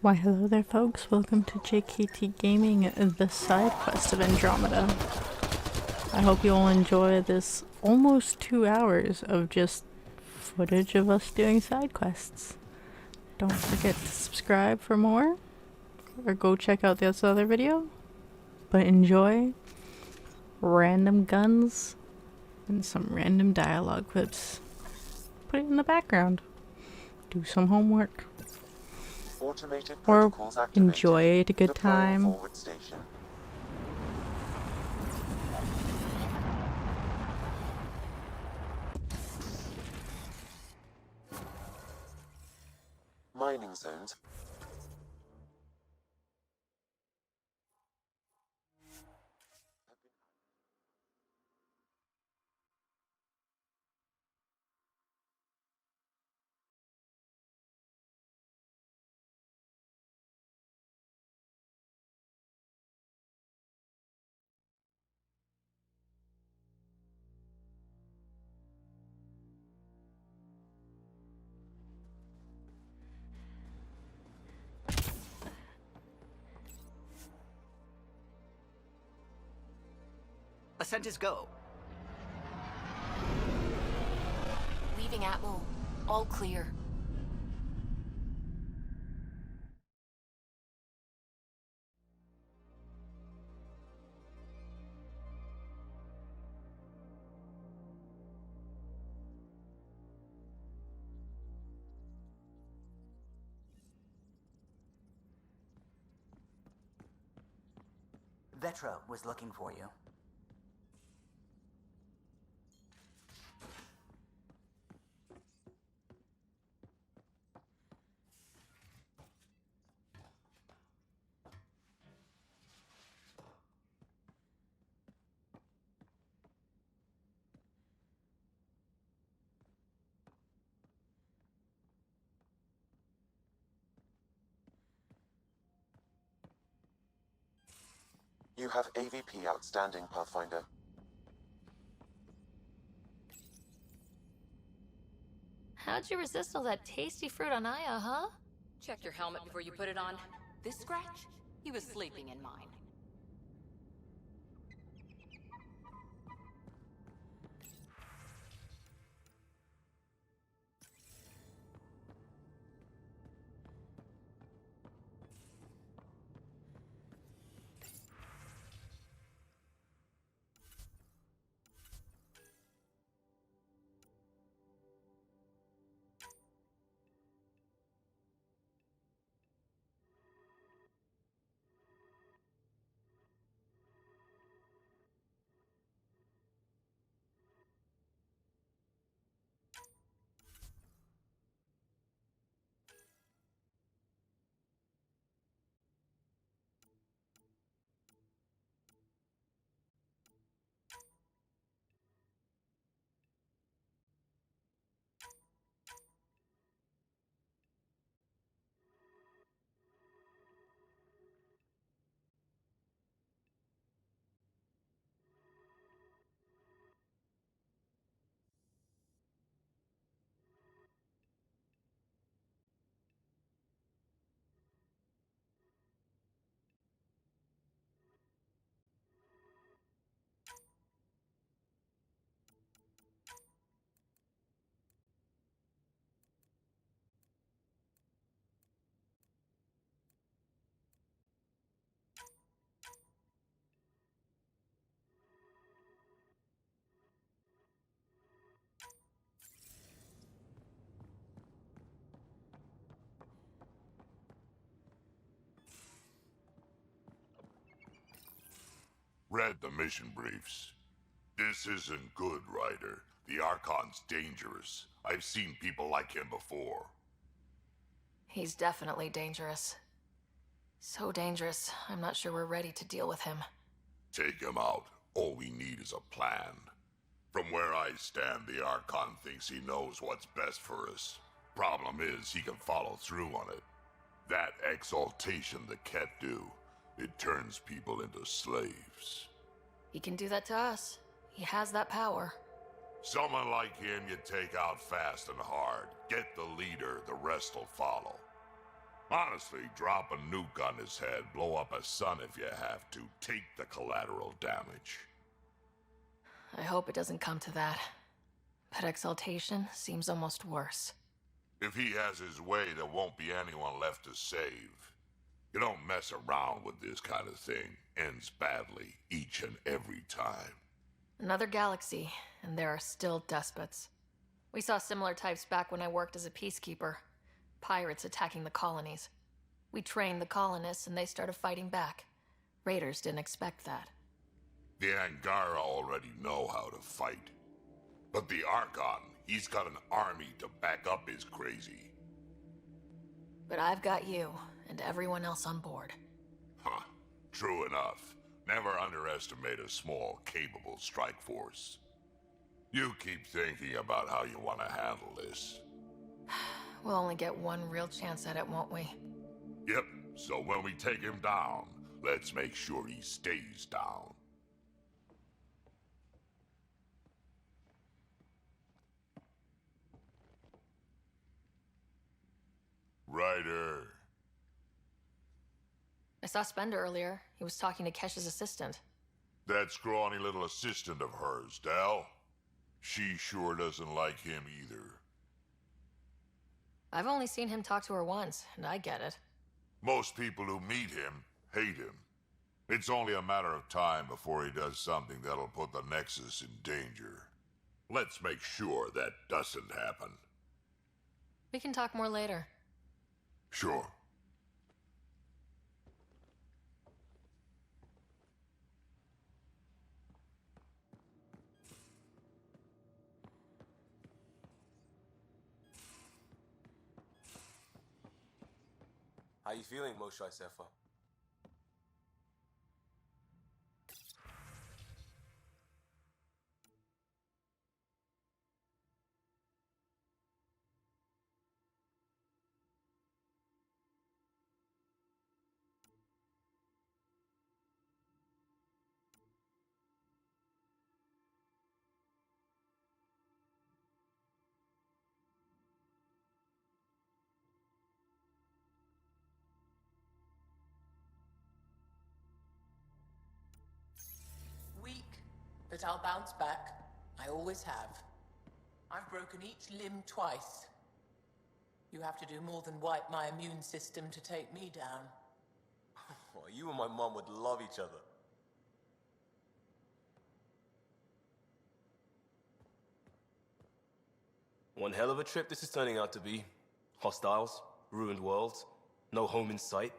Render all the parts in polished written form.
Why hello there folks, welcome to JKT Gaming, the side quest of Andromeda. I hope you all enjoy this almost 2 hours of just footage of us doing side quests. Don't forget to subscribe for more, or go check out this other video, but enjoy random guns and some random dialogue clips. Put it in the background. Do some homework. Automated Or protocols activated. enjoy a good Deploying time. forward station. Mining zones. Ascent is go. Leaving Atmo. All clear. Vetra was looking for you. You have AVP outstanding, Pathfinder. How'd you resist all that tasty fruit on Aya, huh? Check your helmet before you put it on. This scratch? He was sleeping in mine. Read the mission briefs. This isn't good, Ryder. The Archon's dangerous. I've seen people like him before. He's definitely dangerous. So dangerous, I'm not sure we're ready to deal with him. Take him out. All we need is a plan. From where I stand, the Archon thinks he knows what's best for us. Problem is, he can follow through on it. That exaltation the Ket do, it turns people into slaves. He can do that to us. He has that power. Someone like him you take out fast and hard. Get the leader, the rest will follow. Honestly, drop a nuke on his head, blow up a sun if you have to. Take the collateral damage. I hope it doesn't come to that. But exaltation seems almost worse. If he has his way, there won't be anyone left to save. You don't mess around with this kind of thing. Ends badly, each and every time. Another galaxy, and there are still despots. We saw similar types back when I worked as a peacekeeper. Pirates attacking the colonies. We trained the colonists and they started fighting back. Raiders didn't expect that. The Angara already know how to fight. But the Archon, he's got an army to back up his crazy. But I've got you, and everyone else on board. Huh. True enough. Never underestimate a small, capable strike force. You keep thinking about how you want to handle this. We'll only get one real chance at it, won't we? Yep, so when we take him down, let's make sure he stays down. Ryder. I saw Spender earlier. He was talking to Kesh's assistant. That scrawny little assistant of hers, Dal. She sure doesn't like him either. I've only seen him talk to her once, and I get it. Most people who meet him hate him. It's only a matter of time before he does something that'll put the Nexus in danger. Let's make sure that doesn't happen. We can talk more later. Sure. How you feeling, Moshe Sefer? Weak, but I'll bounce back. I always have. I've broken each limb twice. You have to do more than wipe my immune system to take me down. Well, you and my mom would love each other. One hell of a trip this is turning out to be. Hostiles, ruined worlds, no home in sight.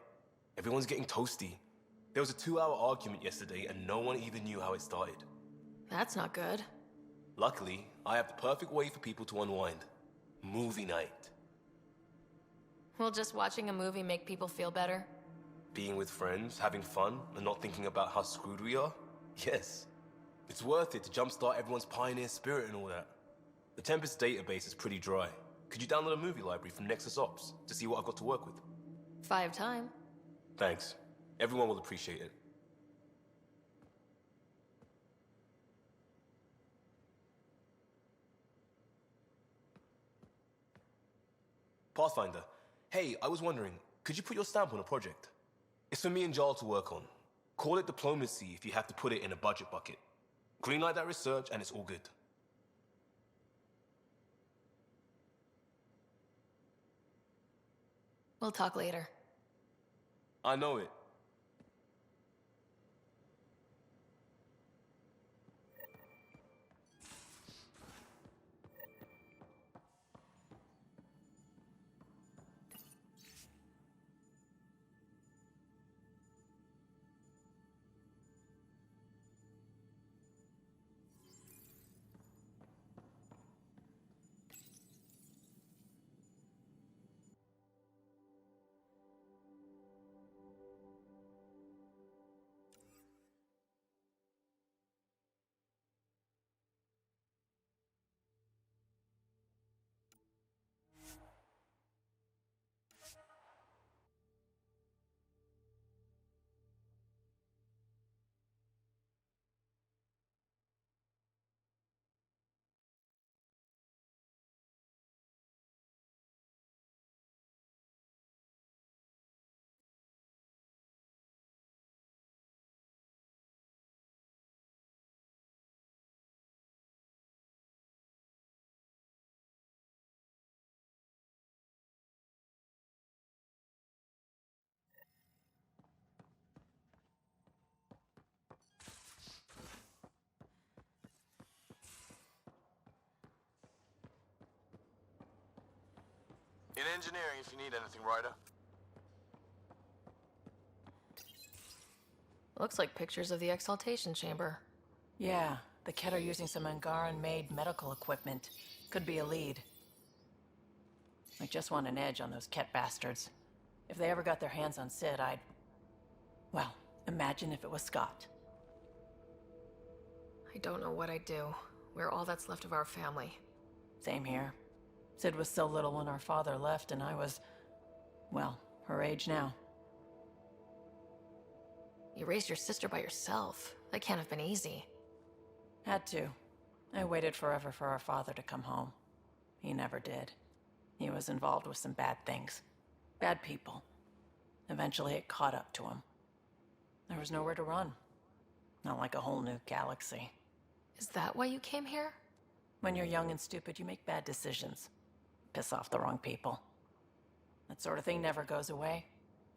Everyone's getting toasty. There was a 2-hour argument yesterday and no one even knew how it started. That's not good. Luckily, I have the perfect way for people to unwind. Movie night. Will just watching a movie make people feel better? Being with friends, having fun, and not thinking about how screwed we are? Yes. It's worth it to jumpstart everyone's pioneer spirit and all that. The Tempest database is pretty dry. Could you download a movie library from Nexus Ops to see what I've got to work with? 5 time. Thanks. Everyone will appreciate it. Pathfinder, hey, I was wondering, could you put your stamp on a project? It's for me and Jarl to work on. Call it diplomacy if you have to put it in a budget bucket. Greenlight that research and it's all good. We'll talk later. I know it. In engineering if you need anything, Ryder. Looks like pictures of the exaltation chamber. Yeah, the Ket are using some Angaran-made medical equipment. Could be a lead. I just want an edge on those Ket bastards. If they ever got their hands on Sid, I'd... Well, imagine if it was Scott. I don't know what I'd do. We're all that's left of our family. Same here. Sid was so little when our father left, and I was... well, her age now. You raised your sister by yourself. That can't have been easy. Had to. I waited forever for our father to come home. He never did. He was involved with some bad things. Bad people. Eventually it caught up to him. There was nowhere to run. Not like a whole new galaxy. Is that why you came here? When you're young and stupid, you make bad decisions. Piss off the wrong people. That sort of thing never goes away.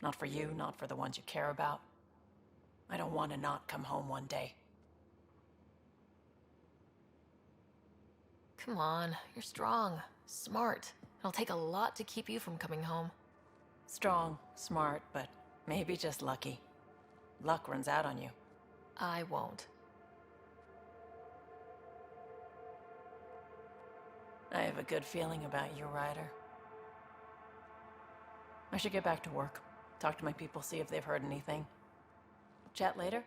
Not for you, not for the ones you care about. I don't want to not come home one day. Come on, you're strong, smart. It'll take a lot to keep you from coming home. Strong, smart, but maybe just lucky. Luck runs out on you. I won't. I have a good feeling about you, Ryder. I should get back to work. Talk to my people, see if they've heard anything. Chat later?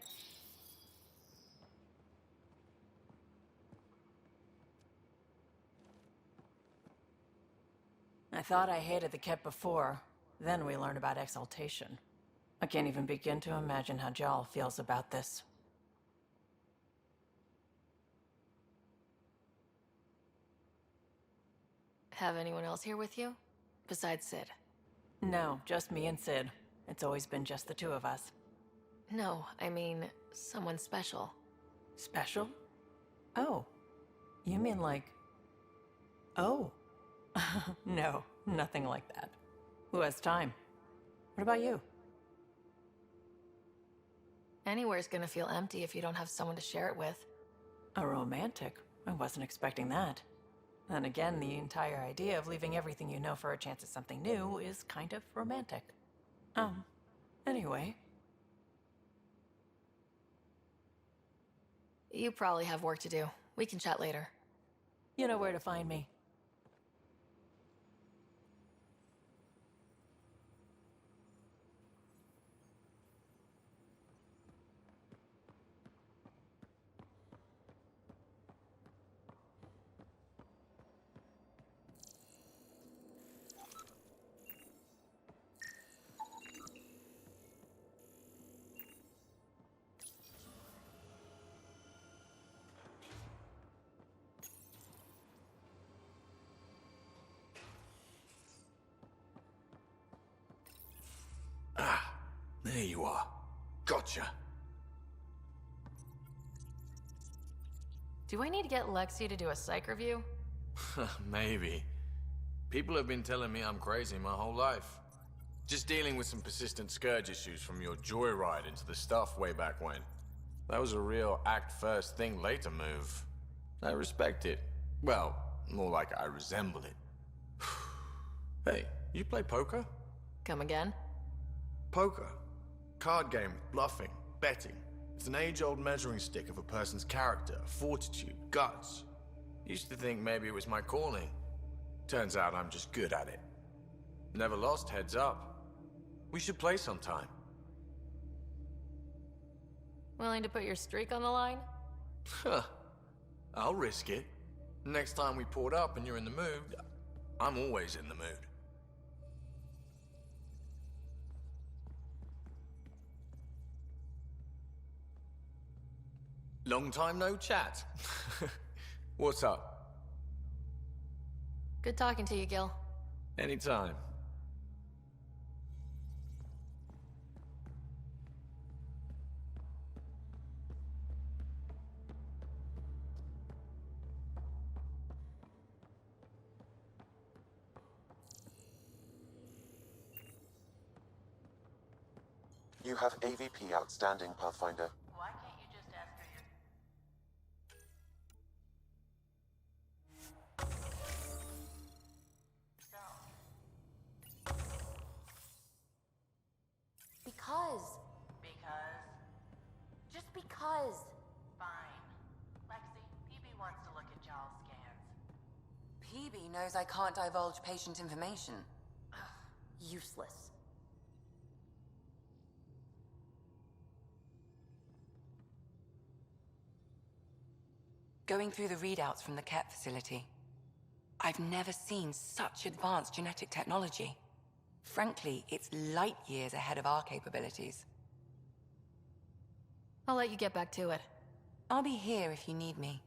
I thought I hated the Ket before. Then we learned about exaltation. I can't even begin to imagine how Jal feels about this. Have anyone else here with you? Besides Sid? No, just me and Sid. It's always been just the two of us. No, I mean, someone special. Special? Oh. You mean like... Oh. No, nothing like that. Who has time? What about you? Anywhere's gonna feel empty if you don't have someone to share it with. A romantic? I wasn't expecting that. Then again, the entire idea of leaving everything you know for a chance at something new is kind of romantic. Anyway. You probably have work to do. We can chat later. You know where to find me. There you are. Gotcha. Do I need to get Lexi to do a psych review? Maybe. People have been telling me I'm crazy my whole life. Just dealing with some persistent scourge issues from your joyride into the stuff way back when. That was a real act first, think later move. I respect it. Well, more like I resemble it. Hey, you play poker? Come again? Poker. Card game with bluffing, betting. It's an age-old measuring stick of a person's character, fortitude, guts. Used to think maybe it was my calling. Turns out I'm just good at it. Never lost heads up. We should play sometime. Willing to put your streak on the line? Huh. I'll risk it. Next time we port up and you're in the mood, I'm always in the mood. Long time no chat. What's up? Good talking to you, Gil. Anytime. You have AVP outstanding, Pathfinder. Why can't you just ask her your... So, knows I can't divulge patient information. Useless. Going through the readouts from the KEP facility, I've never seen such advanced genetic technology. Frankly, it's light years ahead of our capabilities. I'll let you get back to it. I'll be here if you need me.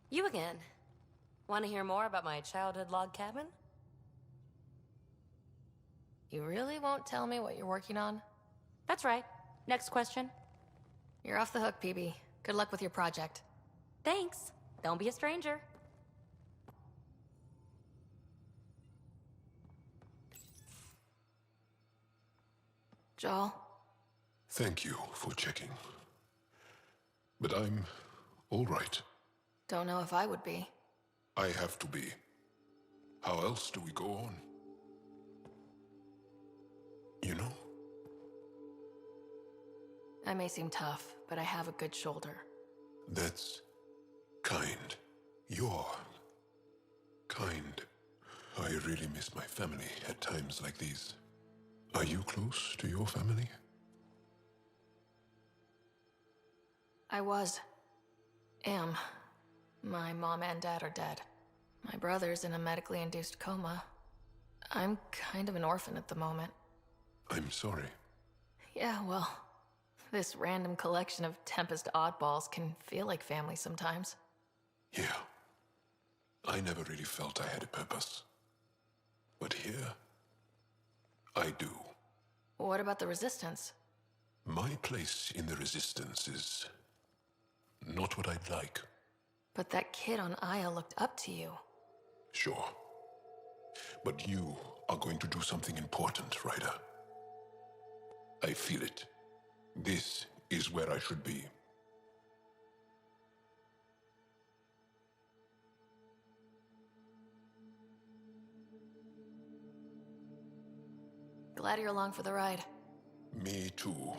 You again. Want to hear more about my childhood log cabin? You really won't tell me what you're working on? That's right. Next question. You're off the hook, PB. Good luck with your project. Thanks. Don't be a stranger. Joel? Thank you for checking. But I'm all right. Don't know if I would be. I have to be. How else do we go on? You know? I may seem tough, but I have a good shoulder. That's kind. You're kind. I really miss my family at times like these. Are you close to your family? I was. Am. My mom and dad are dead. My brother's in a medically induced coma. I'm kind of an orphan at the moment. I'm sorry. Yeah, well, this random collection of Tempest oddballs can feel like family sometimes. Yeah. I never really felt I had a purpose. But here, I do. What about the Resistance? My place in the Resistance is not what I'd like. But that kid on Aya looked up to you. Sure. But you are going to do something important, Ryder. I feel it. This is where I should be. Glad you're along for the ride. Me too.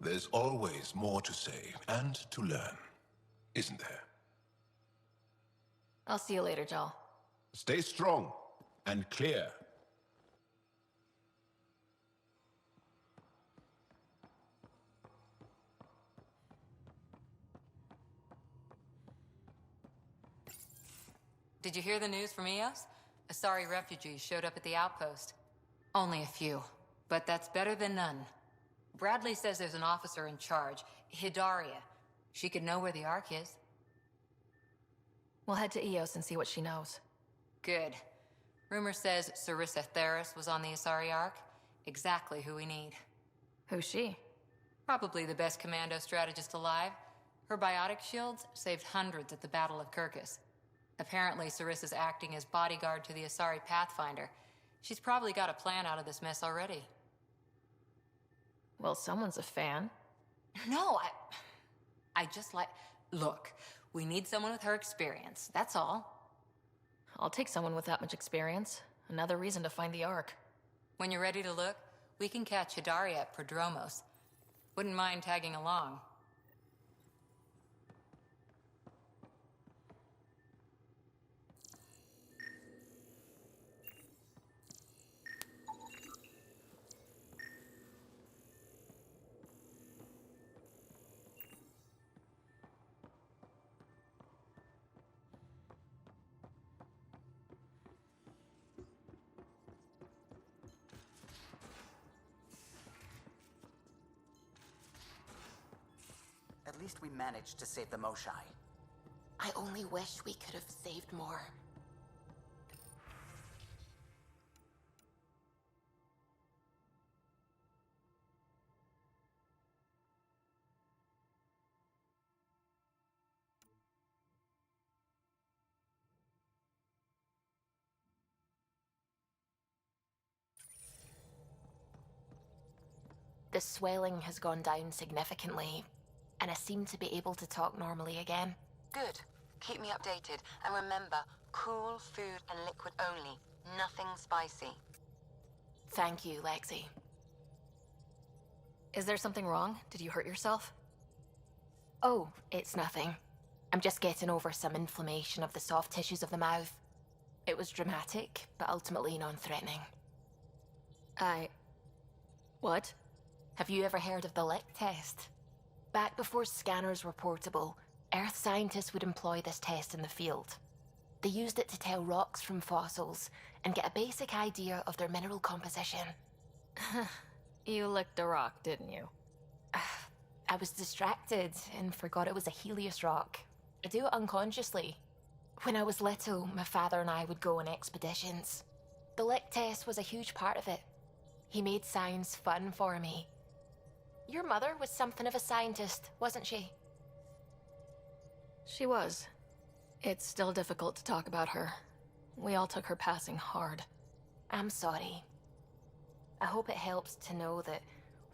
There's always more to say and to learn, isn't there? I'll see you later, Joel. Stay strong and clear. Did you hear the news from Eos? Asari refugees showed up at the outpost. Only a few, but that's better than none. Bradley says there's an officer in charge, Hidaria. She could know where the Ark is. We'll head to Eos and see what she knows. Good. Rumor says Sarissa Theris was on the Asari Ark. Exactly who we need. Who's she? Probably the best commando strategist alive. Her biotic shields saved hundreds at the Battle of Kirkus. Apparently, Sarissa's acting as bodyguard to the Asari Pathfinder. She's probably got a plan out of this mess already. Well, someone's a fan. No, I just like... Look, we need someone with her experience, that's all. I'll take someone with that much experience. Another reason to find the Ark. When you're ready to look, we can catch Hidaria at Prodromos. Wouldn't mind tagging along. At least we managed to save the Moshai. I only wish we could have saved more. The swelling has gone down significantly, and I seem to be able to talk normally again. Good. Keep me updated. And remember, Cool food and liquid only. Nothing spicy. Thank you, Lexi. Is there something wrong? Did you hurt yourself? Oh, it's nothing. I'm just getting over some inflammation of the soft tissues of the mouth. It was dramatic, but ultimately non-threatening. What? Have you ever heard of the lick test? Back before scanners were portable, Earth scientists would employ this test in the field. They used it to tell rocks from fossils and get a basic idea of their mineral composition. You licked a rock, didn't you? I was distracted and forgot it was a Helios rock. I do it unconsciously. When I was little, my father and I would go on expeditions. The lick test was a huge part of it. He made science fun for me. Your mother was something of a scientist, wasn't she? She was. It's still difficult to talk about her. We all took her passing hard. I'm sorry. I hope it helps to know that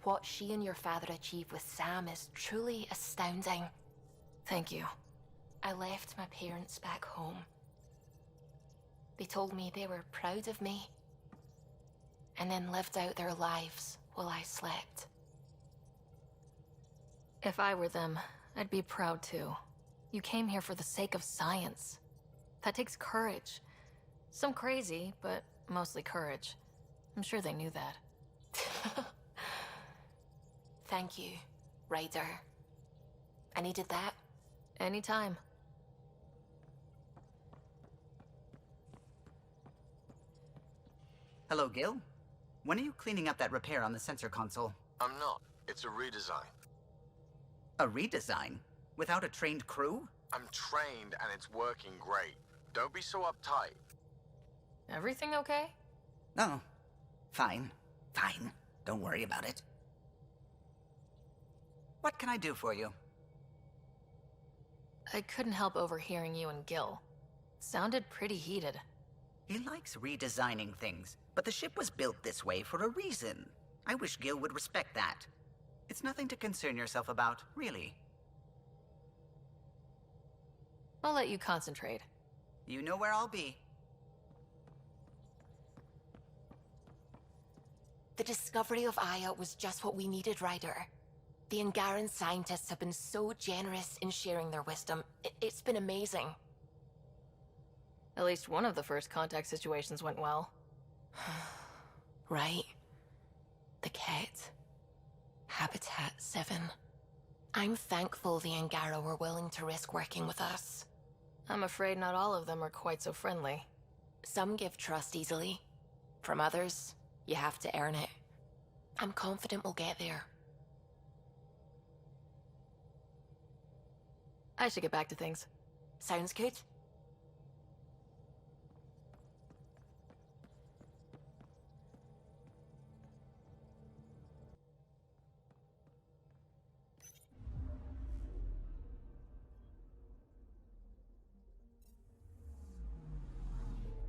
what she and your father achieved with Sam is truly astounding. Thank you. I left my parents back home. They told me they were proud of me, and then lived out their lives while I slept. If I were them, I'd be proud too. You came here for the sake of science. That takes courage. Some crazy, but mostly courage. I'm sure they knew that. Thank you, Ryder. I needed that. Anytime. Hello, Gil. When are you cleaning up that repair on the sensor console? I'm not. It's a redesign. A redesign? Without a trained crew? I'm trained and it's working great. Don't be so uptight. Everything okay? Oh, fine. Fine. Don't worry about it. What can I do for you? I couldn't help overhearing you and Gil. Sounded pretty heated. He likes redesigning things, but the ship was built this way for a reason. I wish Gil would respect that. It's nothing to concern yourself about, really. I'll let you concentrate. You know where I'll be. The discovery of Aya was just what we needed, Ryder. The Angaran scientists have been so generous in sharing their wisdom. It's been amazing. At least one of the first contact situations went well. Right? The Ket. Habitat 7. I'm thankful the Angara were willing to risk working with us. I'm afraid not all of them are quite so friendly. Some give trust easily. From others, you have to earn it. I'm confident we'll get there. I should get back to things. Sounds good?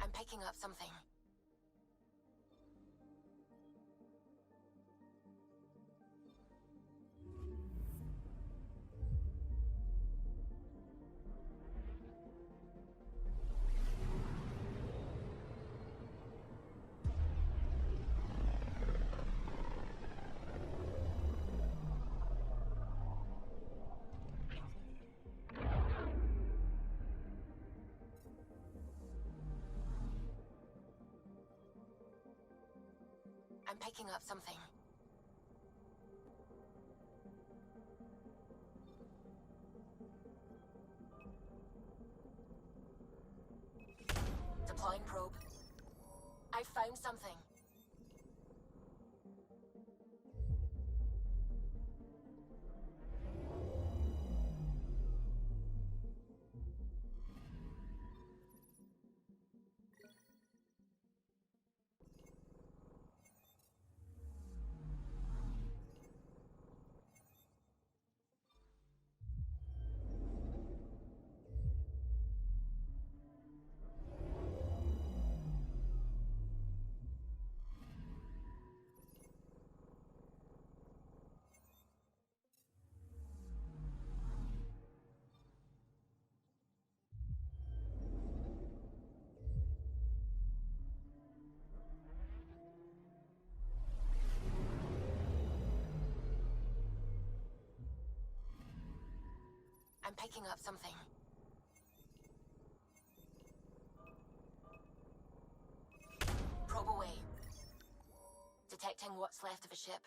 I'm picking up something. I'm picking up something. Deploying probe. I found something. I'm picking up something. Probe away. Detecting what's left of a ship.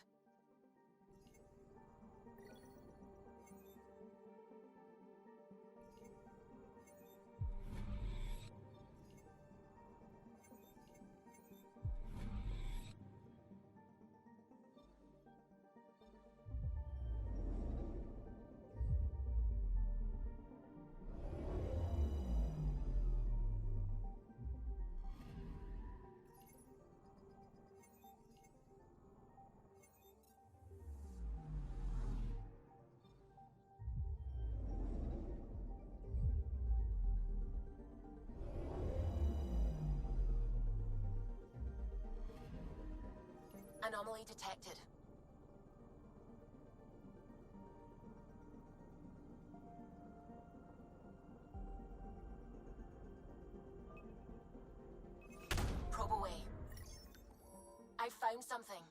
Anomaly detected. Probe away. I found something.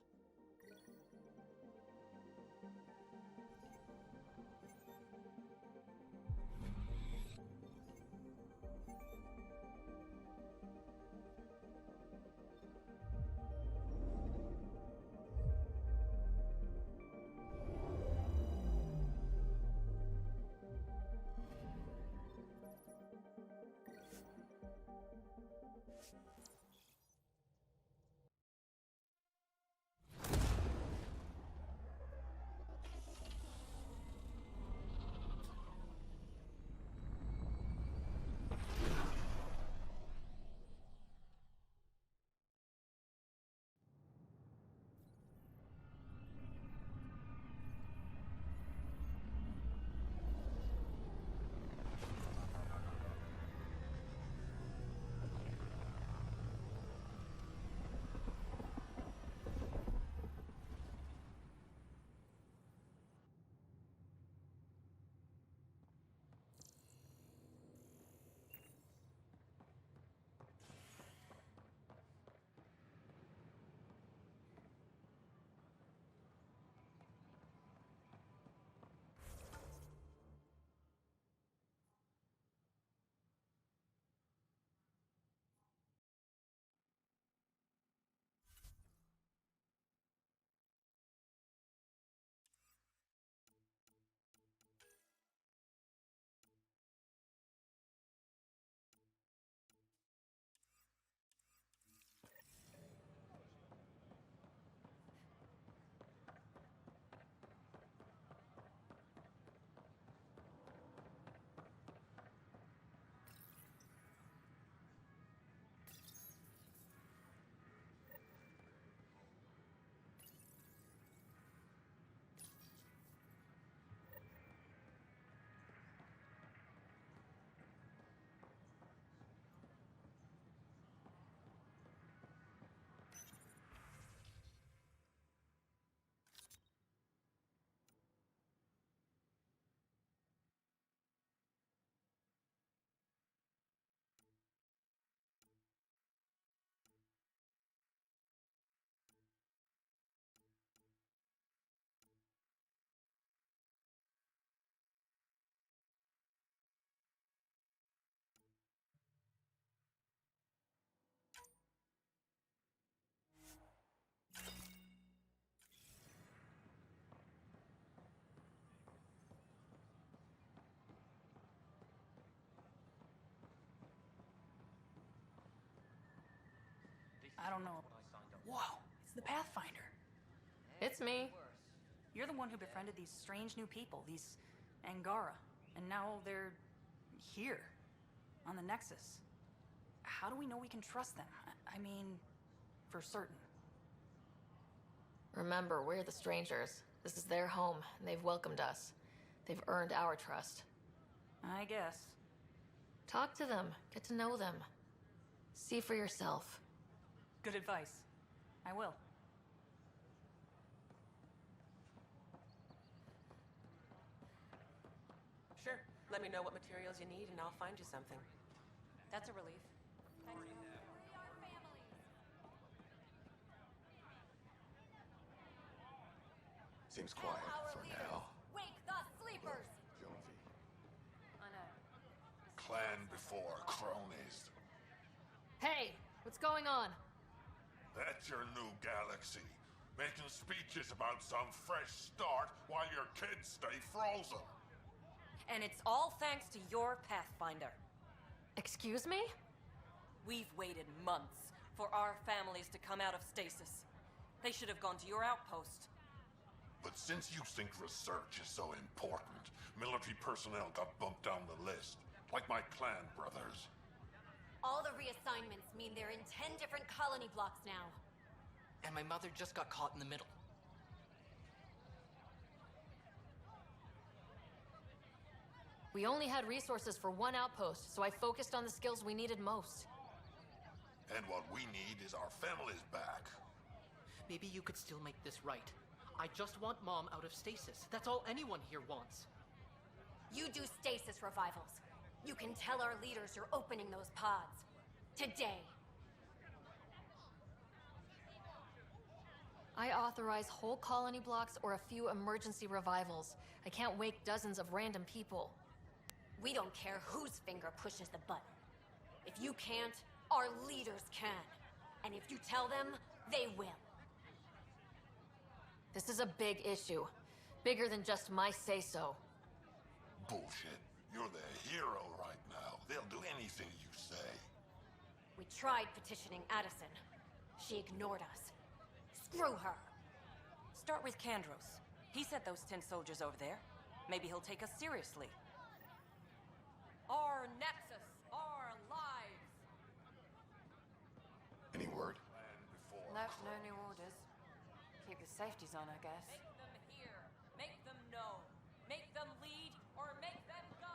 I don't know. Whoa, it's the Pathfinder. It's me. You're the one who befriended these strange new people, these Angara, and now they're here, on the Nexus. How do we know we can trust them? I mean, for certain. Remember, we're the strangers. This is their home, and they've welcomed us. They've earned our trust. I guess. Talk to them. Get to know them. See for yourself. Good advice. I will. Sure. Let me know what materials you need and I'll find you something. That's a relief. Seems quiet for now. Wake the sleepers! Jonesy. clan before cronies. Hey, what's going on? That's your new galaxy. Making speeches about some fresh start while your kids stay frozen. And it's all thanks to your Pathfinder. Excuse me? We've waited months for our families to come out of stasis. They should have gone to your outpost. But since you think research is so important, military personnel got bumped down the list, like my clan brothers. All the reassignments mean they're in 10 different colony blocks now. And my mother just got caught in the middle. We only had resources for one outpost, so I focused on the skills we needed most. And what we need is our families back. Maybe you could still make this right. I just want Mom out of stasis. That's all anyone here wants. You do stasis revivals. You can tell our leaders you're opening those pods. Today. I authorize whole colony blocks or a few emergency revivals. I can't wake dozens of random people. We don't care whose finger pushes the button. If you can't, our leaders can. And if you tell them, they will. This is a big issue. Bigger than just my say-so. Bullshit. You're the hero right now. They'll do anything you say. We tried petitioning Addison. She ignored us. Screw her. Start with Kandros. He sent those 10 soldiers over there. Maybe he'll take us seriously. Our Nexus, our lives. Any word? No new orders. Keep the safeties on, I guess. Make them hear. Make them know. Make them lead or make them go.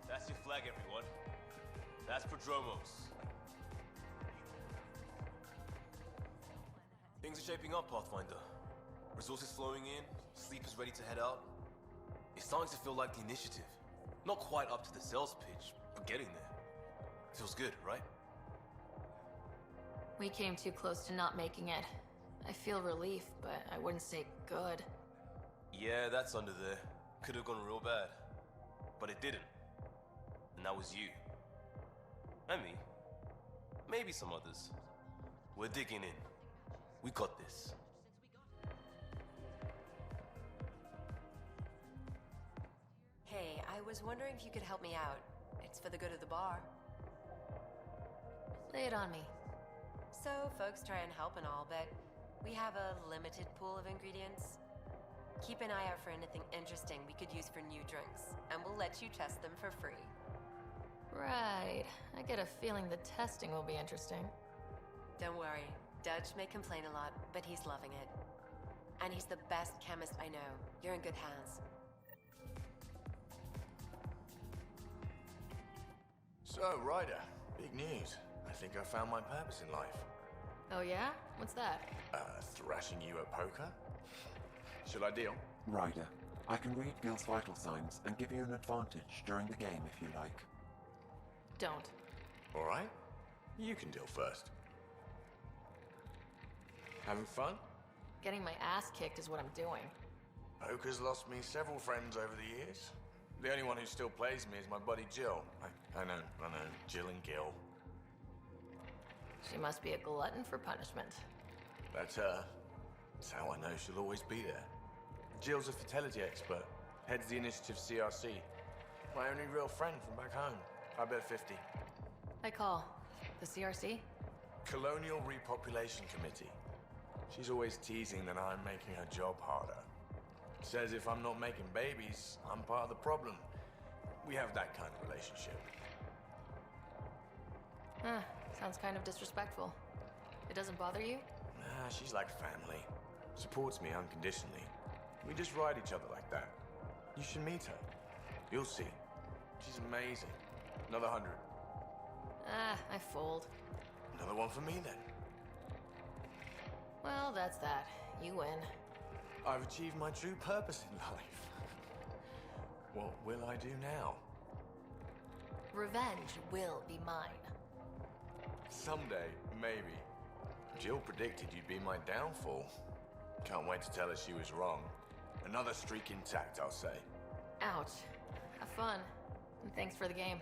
That's your flag, everyone. That's Prodromos. Things are shaping up, Pathfinder. Resources flowing in, sleepers ready to head out. It's starting to feel like the initiative. Not quite up to the sales pitch, but getting there. Feels good, right? We came too close to not making it. I feel relief, but I wouldn't say good. Yeah, that's under there. Could have gone real bad. But it didn't. And that was you. And me. Maybe some others. We're digging in. We got this. Hey, I was wondering if you could help me out. It's for the good of the bar. Lay it on me. So, folks try and help and all, but we have a limited pool of ingredients. Keep an eye out for anything interesting we could use for new drinks, and we'll let you test them for free. Right. I get a feeling the testing will be interesting. Don't worry. Dutch may complain a lot, but he's loving it. And he's the best chemist I know. You're in good hands. So, Ryder, big news. I think I found my purpose in life. Oh yeah? What's that? Thrashing you at poker? Should I deal? Ryder, I can read Gil's vital signs and give you an advantage during the game if you like. Don't. All right. You can deal first. Having fun? Getting my ass kicked is what I'm doing. Poker's lost me several friends over the years. The only one who still plays me is my buddy Jill. I know. Jill and Gil. She must be a glutton for punishment. That's her. That's how I know she'll always be there. Jill's a fertility expert. Heads the initiative CRC. My only real friend from back home. I bet 50. I call. The CRC? Colonial Repopulation Committee. She's always teasing that I'm making her job harder. Says if I'm not making babies, I'm part of the problem. We have that kind of relationship. Sounds kind of disrespectful. It doesn't bother you? Nah, she's like family. Supports me unconditionally. We just ride each other like that. You should meet her. You'll see. She's amazing. Another 100. Ah, I fold. Another one for me then. Well, that's that. You win. I've achieved my true purpose in life. What will I do now? Revenge will be mine. Someday, maybe. Jill predicted you'd be my downfall. Can't wait to tell her she was wrong. Another streak intact, I'll say. Ouch. Have fun. And thanks for the game.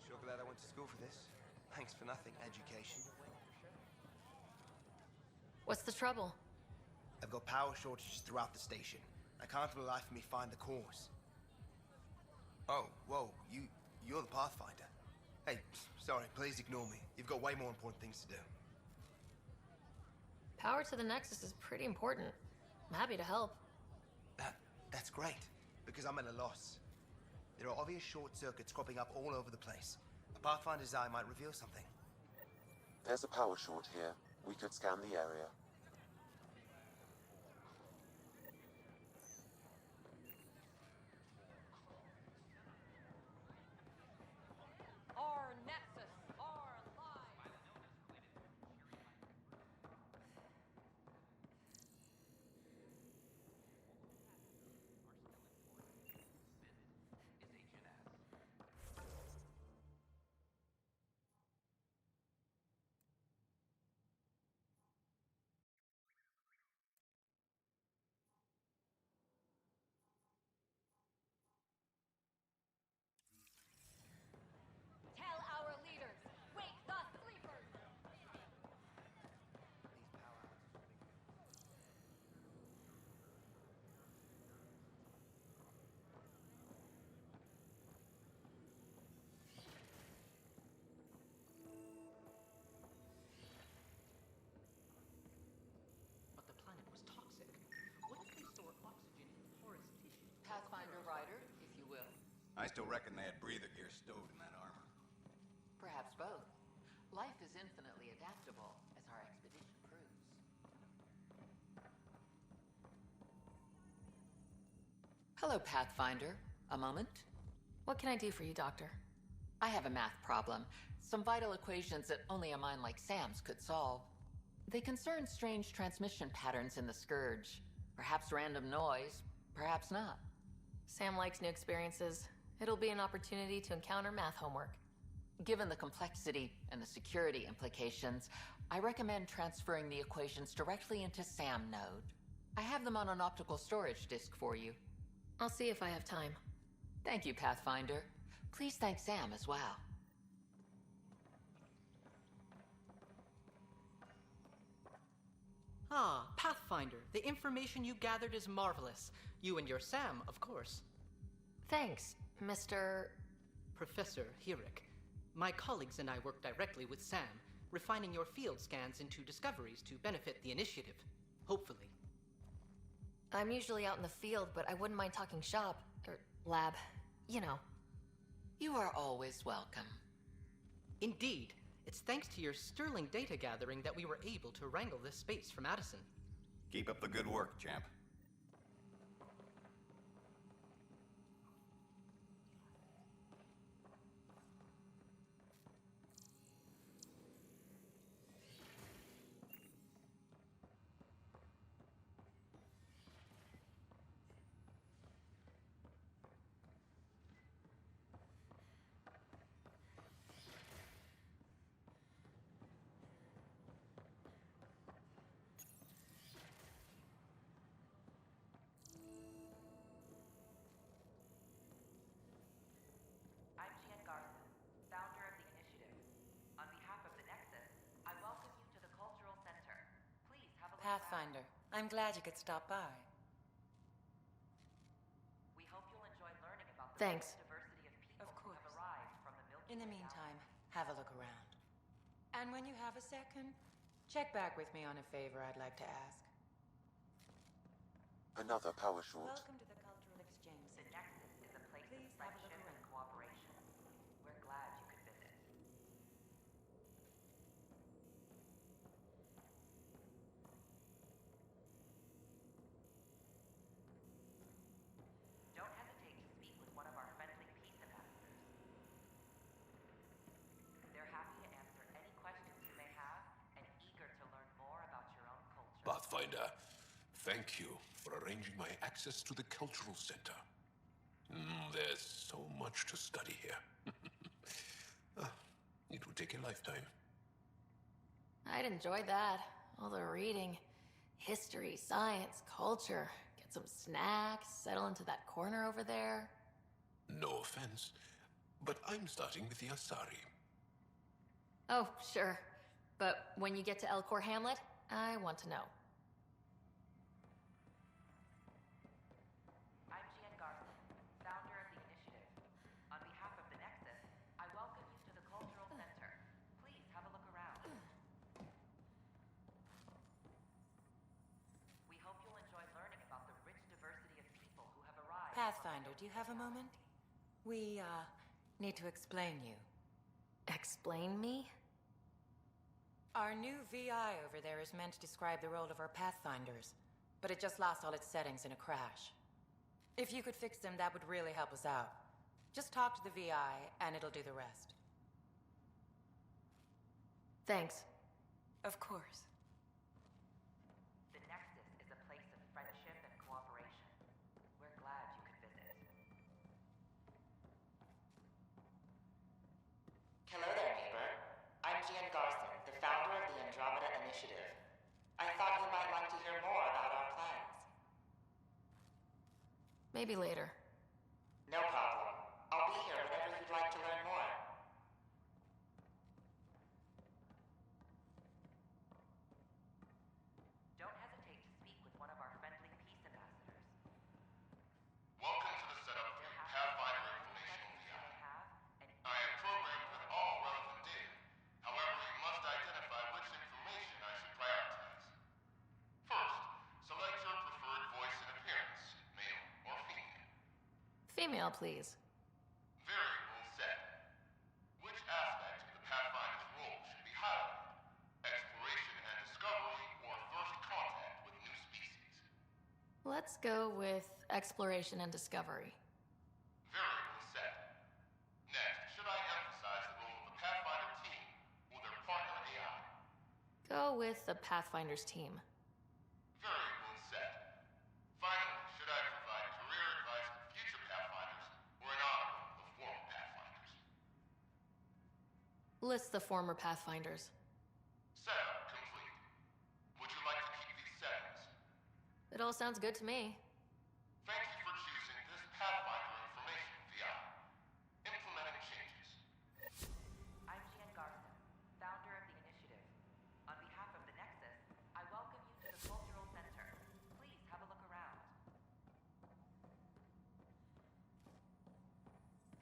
Sure glad I went to school for this. Thanks for nothing, education. What's the trouble? I've got power shortages throughout the station. I can't for the life of me find the cause. Oh, whoa, you're the Pathfinder. Hey, sorry, please ignore me. You've got way more important things to do. Power to the Nexus is pretty important. I'm happy to help. That's great, because I'm at a loss. There are obvious short circuits cropping up all over the place. A Pathfinder's eye might reveal something. There's a power short here. We could scan the area. Our Nexus, our lives. Tell our leaders, wake the sleepers. But the planet was toxic. What if they store oxygen in porous tissue? Pathfinder Rider, if you will. I still reckon they had breather gear stowed in that armor. Perhaps both. Life is infinitely adaptable, as our expedition proves. Hello, Pathfinder. A moment? What can I do for you, Doctor? I have a math problem. Some vital equations that only a mind like Sam's could solve. They concern strange transmission patterns in the Scourge. Perhaps random noise, perhaps not. Sam likes new experiences. It'll be an opportunity to encounter math homework. Given the complexity and the security implications, I recommend transferring the equations directly into SAM node. I have them on an optical storage disk for you. I'll see if I have time. Thank you, Pathfinder. Please thank Sam as well. Ah, Pathfinder, the information you gathered is marvelous. You and your Sam, of course. Thanks, Mr. Professor Hirik. My colleagues and I work directly with Sam, refining your field scans into discoveries to benefit the initiative. Hopefully. I'm usually out in the field, but I wouldn't mind talking shop, or lab, you know. You are always welcome. Indeed. It's thanks to your sterling data gathering that we were able to wrangle this space from Addison. Keep up the good work, champ. Pathfinder. I'm glad you could stop by. We hope you'll enjoy learning about the Thanks. diversity of people Of course. who have arrived from the Milky In the Way meantime, have a look around. And when you have a second, check back with me on a favor I'd like to ask. Another power short. Welcome to the cultural exchange. The Nexus is a place Please of have a look friendship and around. cooperation. We're glad you could visit. Don't hesitate to speak with one of our friendly peace ambassadors. They're happy to answer any questions you may have and eager to learn more about your own culture. Pathfinder, thank you for arranging my access to the cultural center. There's so much to study here. It would take a lifetime. I'd enjoy that. All the reading. History, science, culture. Get some snacks, settle into that corner over there. No offense, but I'm starting with the Asari. Oh, sure. But when you get to Elcor Hamlet, I want to know. I'm Gian Garson, founder of the initiative. On behalf of the Nexus, I welcome you to the Cultural Center. Please have a look around. We hope you'll enjoy learning about the rich diversity of people who have arrived. Pathfinder, do you have a moment? We, need to explain you. Explain me? Our new VI over there is meant to describe the role of our Pathfinders, but it just lost all its settings in a crash. If you could fix them, that would really help us out. Just talk to the VI, and it'll do the rest. Thanks. Of course. The Nexus is a place of friendship and cooperation. We're glad you could visit. Hello there, neighbor. I'm Gian Garson, the founder of the Andromeda Initiative. I thought you might like to hear more about our plans. Maybe later. No problem. I'll be here whenever you'd like to learn more. Don't hesitate to speak with one of our friendly peace ambassadors. Welcome to the setup for the Pathfinder Informational VI. I am programmed with all relevant data. However, you must identify which information I should prioritize. First, select your preferred voice and appearance, male or female. Female, please. Variable set. Which aspect of the Pathfinder's role should be highlighted? Exploration and discovery or first contact with new species? Let's go with exploration and discovery. Variable set. Next, should I emphasize the role of the Pathfinder team or their partner AI? Go with the Pathfinder's team. Variable set. Finally, should I provide career advice for future Pathfinders or an honor of the former Pathfinders? List the former Pathfinders. Setup complete. Would you like to keep these settings? It all sounds good to me. Thank you for choosing this Pathfinder Information VI. Implementing changes. I'm Gian Garson, founder of the initiative. On behalf of the Nexus, I welcome you to the Cultural Center. Please have a look around.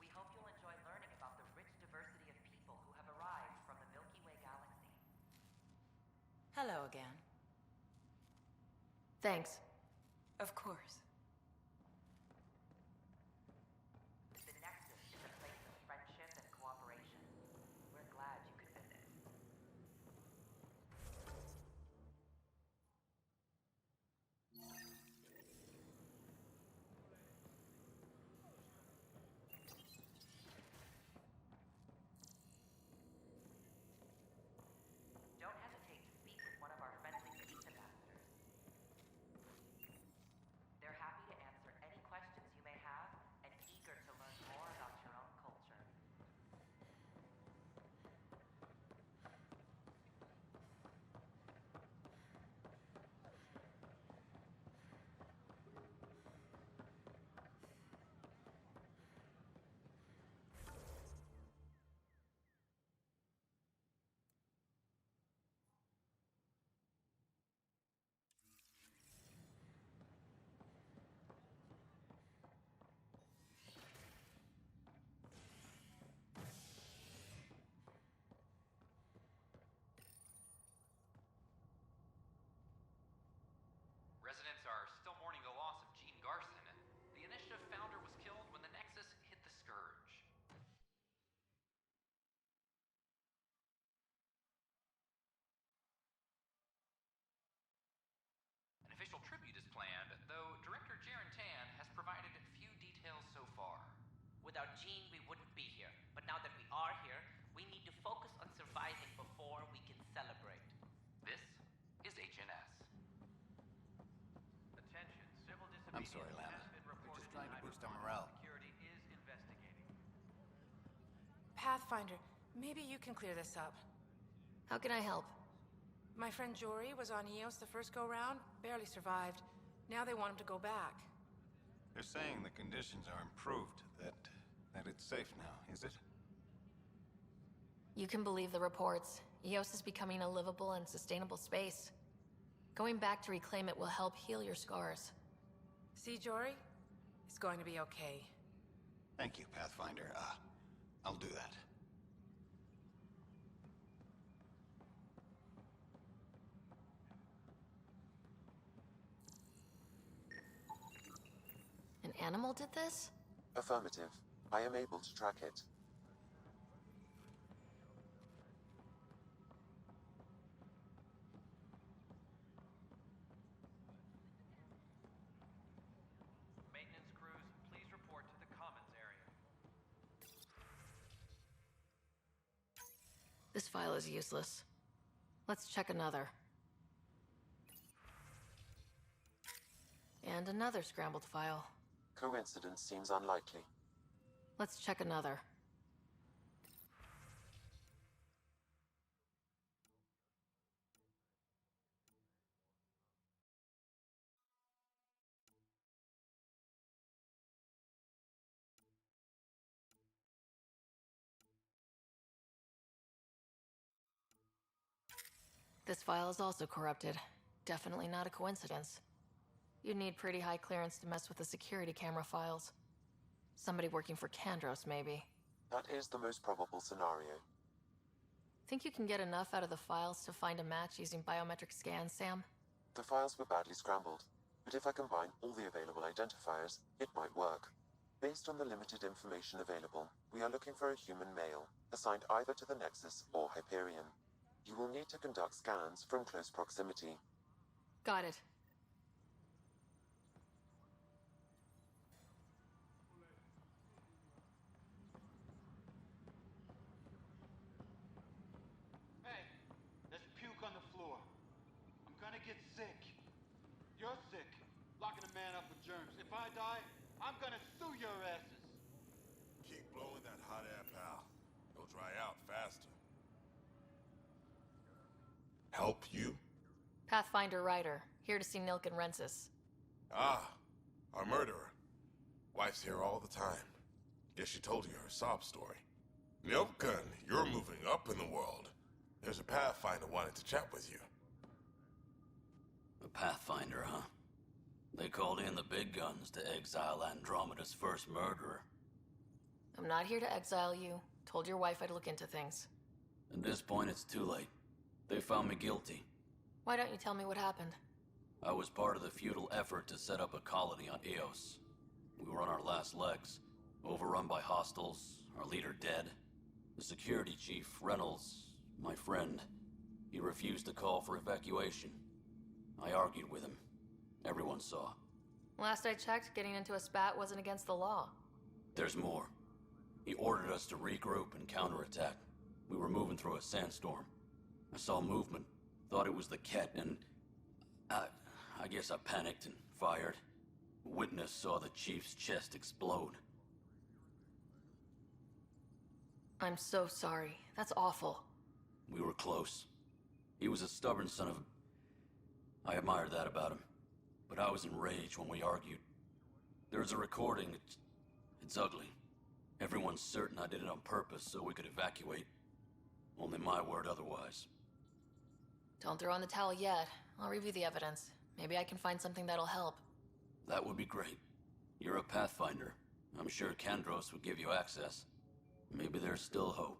We hope you'll enjoy learning about the rich diversity of people who have arrived from the Milky Way galaxy. Hello again. Thanks. Of course. The Nexus is a place of friendship and cooperation. We're glad you could visit. Don't hesitate to speak with one of our friendly peace ambassadors. They're happy Jean, we wouldn't be here. But now that we are here, we need to focus on surviving before we can celebrate. This is HNS. Attention, civil disobedience. I'm sorry, Lana. We're just trying to boost our morale. Security is investigating. Pathfinder, maybe you can clear this up. How can I help? My friend Jory was on Eos the first go-round, barely survived. Now they want him to go back. They're saying the conditions are improved, that it's safe now, is it? You can believe the reports. Eos is becoming a livable and sustainable space. Going back to reclaim it will help heal your scars. See, Jory? It's going to be okay. Thank you, Pathfinder. I'll do that. An animal did this? Affirmative. I am able to track it. Maintenance crews, please report to the commons area. This file is useless. Let's check another. And another scrambled file. Coincidence seems unlikely. Let's check another. This file is also corrupted. Definitely not a coincidence. You'd need pretty high clearance to mess with the security camera files. Somebody working for Kandros, maybe. That is the most probable scenario. Think you can get enough out of the files to find a match using biometric scans, Sam? The files were badly scrambled, but if I combine all the available identifiers, it might work. Based on the limited information available, we are looking for a human male, assigned either to the Nexus or Hyperion. You will need to conduct scans from close proximity. Got it. Hey, there's puke on the floor. I'm gonna get sick. You're sick, locking a man up with germs. If I die, I'm gonna sue your asses. Keep blowing that hot air, pal. It'll dry out faster. Help you? Pathfinder Ryder, here to see Nilk and Rensis. Ah, our murderer. Wife's here all the time. Guess she told you her sob story. Milken, you're moving up in the world. There's a Pathfinder wanting to chat with you. The Pathfinder, huh? They called in the big guns to exile Andromeda's first murderer. I'm not here to exile you. Told your wife I'd look into things. At this point, it's too late. They found me guilty. Why don't you tell me what happened? I was part of the futile effort to set up a colony on Eos. We were on our last legs, overrun by hostiles, our leader dead. The security chief, Reynolds, my friend, he refused to call for evacuation. I argued with him. Everyone saw. Last I checked, getting into a spat wasn't against the law. There's more. He ordered us to regroup and counterattack. We were moving through a sandstorm. I saw movement, thought it was the Ket, and I guess I panicked and fired. Witness saw the chief's chest explode. I'm so sorry. That's awful. We were close. He was a stubborn son of a... I admired that about him. But I was enraged when we argued. There's a recording. It's ugly. Everyone's certain I did it on purpose so we could evacuate. Only my word otherwise. Don't throw in the towel yet. I'll review the evidence. Maybe I can find something that'll help. That would be great. You're a Pathfinder. I'm sure Kandros would give you access. Maybe there's still hope.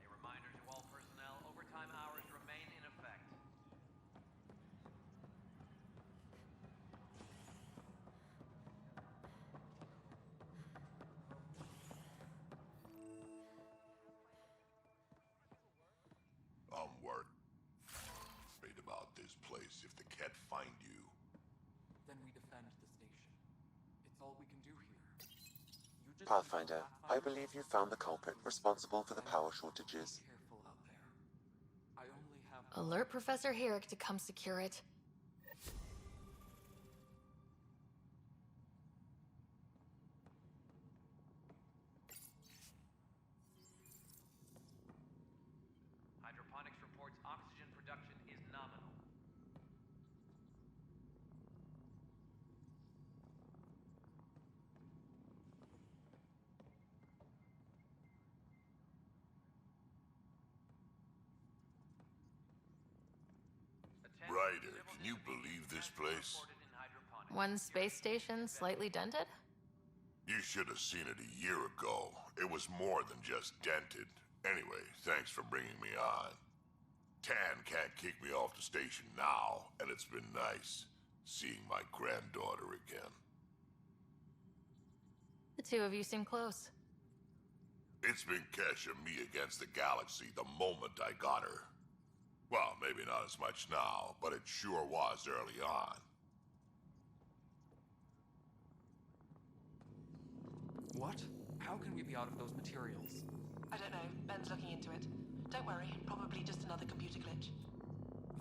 A reminder to all personnel, overtime hours remain in effect. Work about this place if the Ket find you. Then we defend the station. It's all we can do here. You just Pathfinder, I believe you found the culprit responsible for the power shortages. careful out there. I only have Alert Professor Herrick to come secure it. Hydroponics reports oxygen production is nominal. Ryder, can you believe this place? One space station slightly dented? You should have seen it a year ago. It was more than just dented. Anyway, thanks for bringing me on. Tan can't kick me off the station now, and it's been nice seeing my granddaughter again. The two of you seem close. It's been Kesha and me against the galaxy the moment I got her. Well, maybe not as much now, but it sure was early on. What? How can we be out of those materials? I don't know. Ben's looking into it. Don't worry, probably just another computer glitch.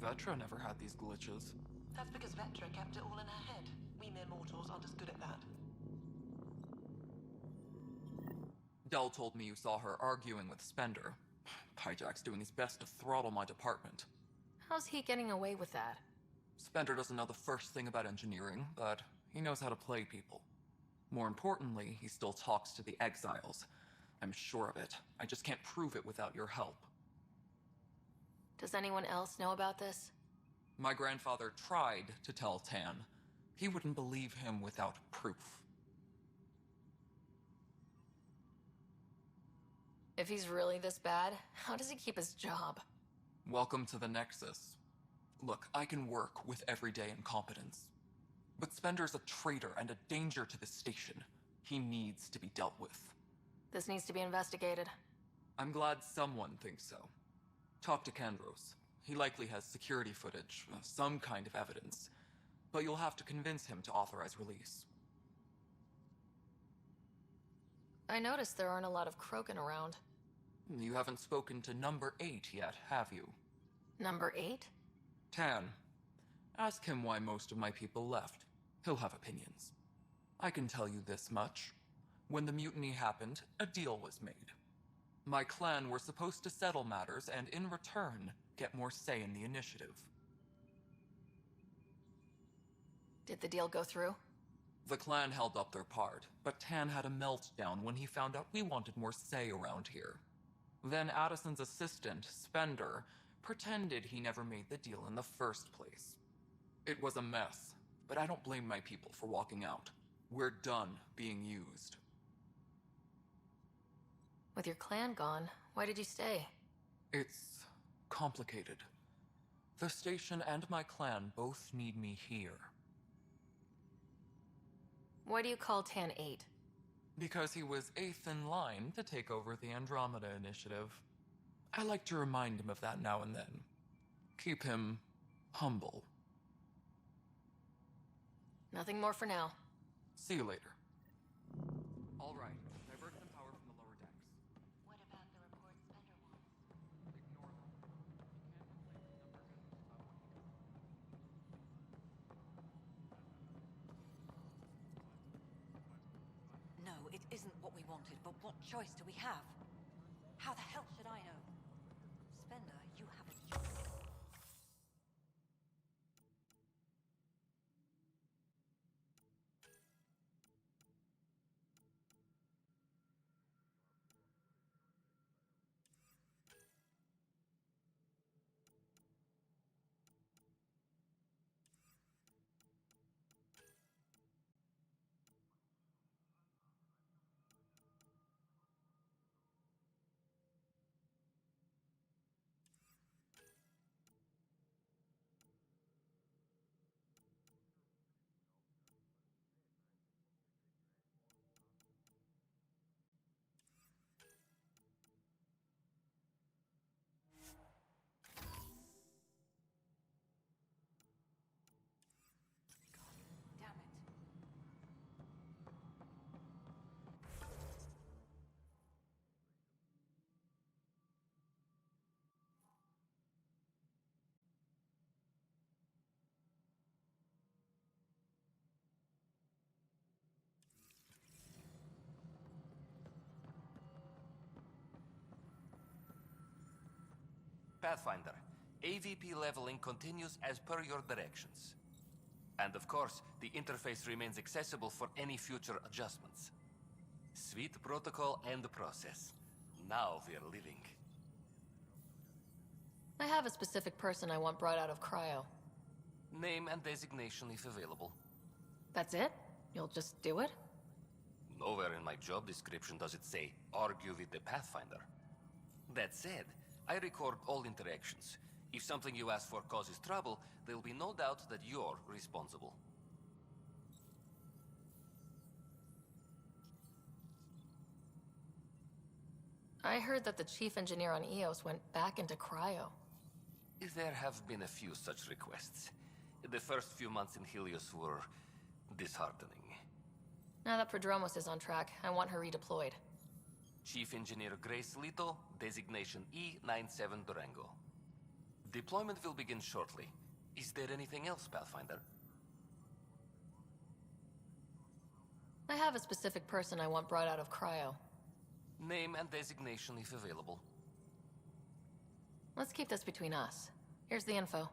Vetra never had these glitches. That's because Vetra kept it all in her head. We mere mortals aren't as good at that. Dell told me you saw her arguing with Spender. Pyjack's doing his best to throttle my department. How's he getting away with that? Spender doesn't know the first thing about engineering, but he knows how to play people. More importantly, he still talks to the exiles. I'm sure of it. I just can't prove it without your help. Does anyone else know about this? My grandfather tried to tell Tan. He wouldn't believe him without proof. If he's really this bad, how does he keep his job? Welcome to the Nexus. Look, I can work with everyday incompetence. But Spender's a traitor and a danger to the station. He needs to be dealt with. This needs to be investigated. I'm glad someone thinks so. Talk to Kandros. He likely has security footage, some kind of evidence. But you'll have to convince him to authorize release. I noticed there aren't a lot of Krogan around. You haven't spoken to number 8 yet, have you? Number 8? Tan. Ask him why most of my people left. He'll have opinions. I can tell you this much. When the mutiny happened, a deal was made. My clan were supposed to settle matters and, in return, get more say in the initiative. Did the deal go through? The clan held up their part, but Tan had a meltdown when he found out we wanted more say around here. Then Addison's assistant, Spender, pretended he never made the deal in the first place. It was a mess, but I don't blame my people for walking out. We're done being used. With your clan gone, why did you stay? It's complicated. The station and my clan both need me here. Why do you call Tan 8? Because he was 8th in line to take over the Andromeda initiative. I like to remind him of that now and then. Keep him humble. Nothing more for now. See you later. All right, divert some power from the lower decks. What about the report Spender wants? Ignore them. No, it isn't what we wanted, but what choice do we have? How the hell should I know? Spender, you have a choice. Pathfinder, AVP leveling continues as per your directions. And of course, the interface remains accessible for any future adjustments. Sweet protocol and process. Now we're living. I have a specific person I want brought out of cryo. Name and designation if available. That's it? You'll just do it? Nowhere in my job description does it say, argue with the Pathfinder. That said, I record all interactions. If something you ask for causes trouble, there'll be no doubt that you're responsible. I heard that the chief engineer on Eos went back into cryo. There have been a few such requests. The first few months in Helios were disheartening. Now that Prodromos is on track, I want her redeployed. Chief Engineer Grace Lito, designation E97 Durango. Deployment will begin shortly. Is there anything else, Pathfinder? I have a specific person I want brought out of cryo. Name and designation if available. Let's keep this between us. Here's the info.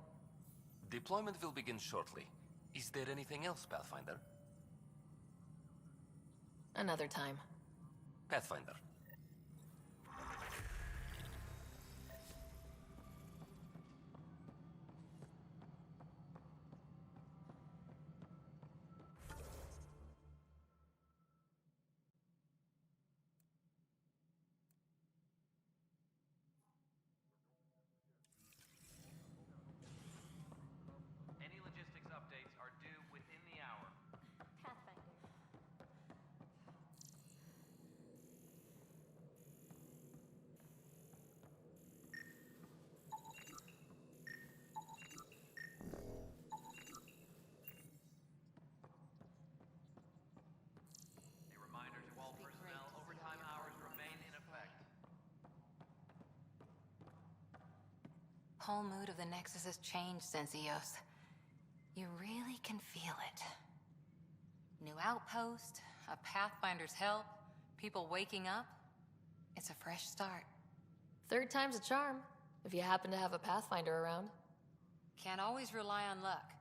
Deployment will begin shortly. Is there anything else, Pathfinder? Another time. Pathfinder. Any logistics updates are due within the hour. Pathfinder. A reminder to all personnel, overtime hours remain in effect. Whole mood of the Nexus has changed since Eos. You really can feel it. New outpost, a Pathfinder's help, people waking up. It's a fresh start. Third time's a charm, if you happen to have a Pathfinder around. Can't always rely on luck.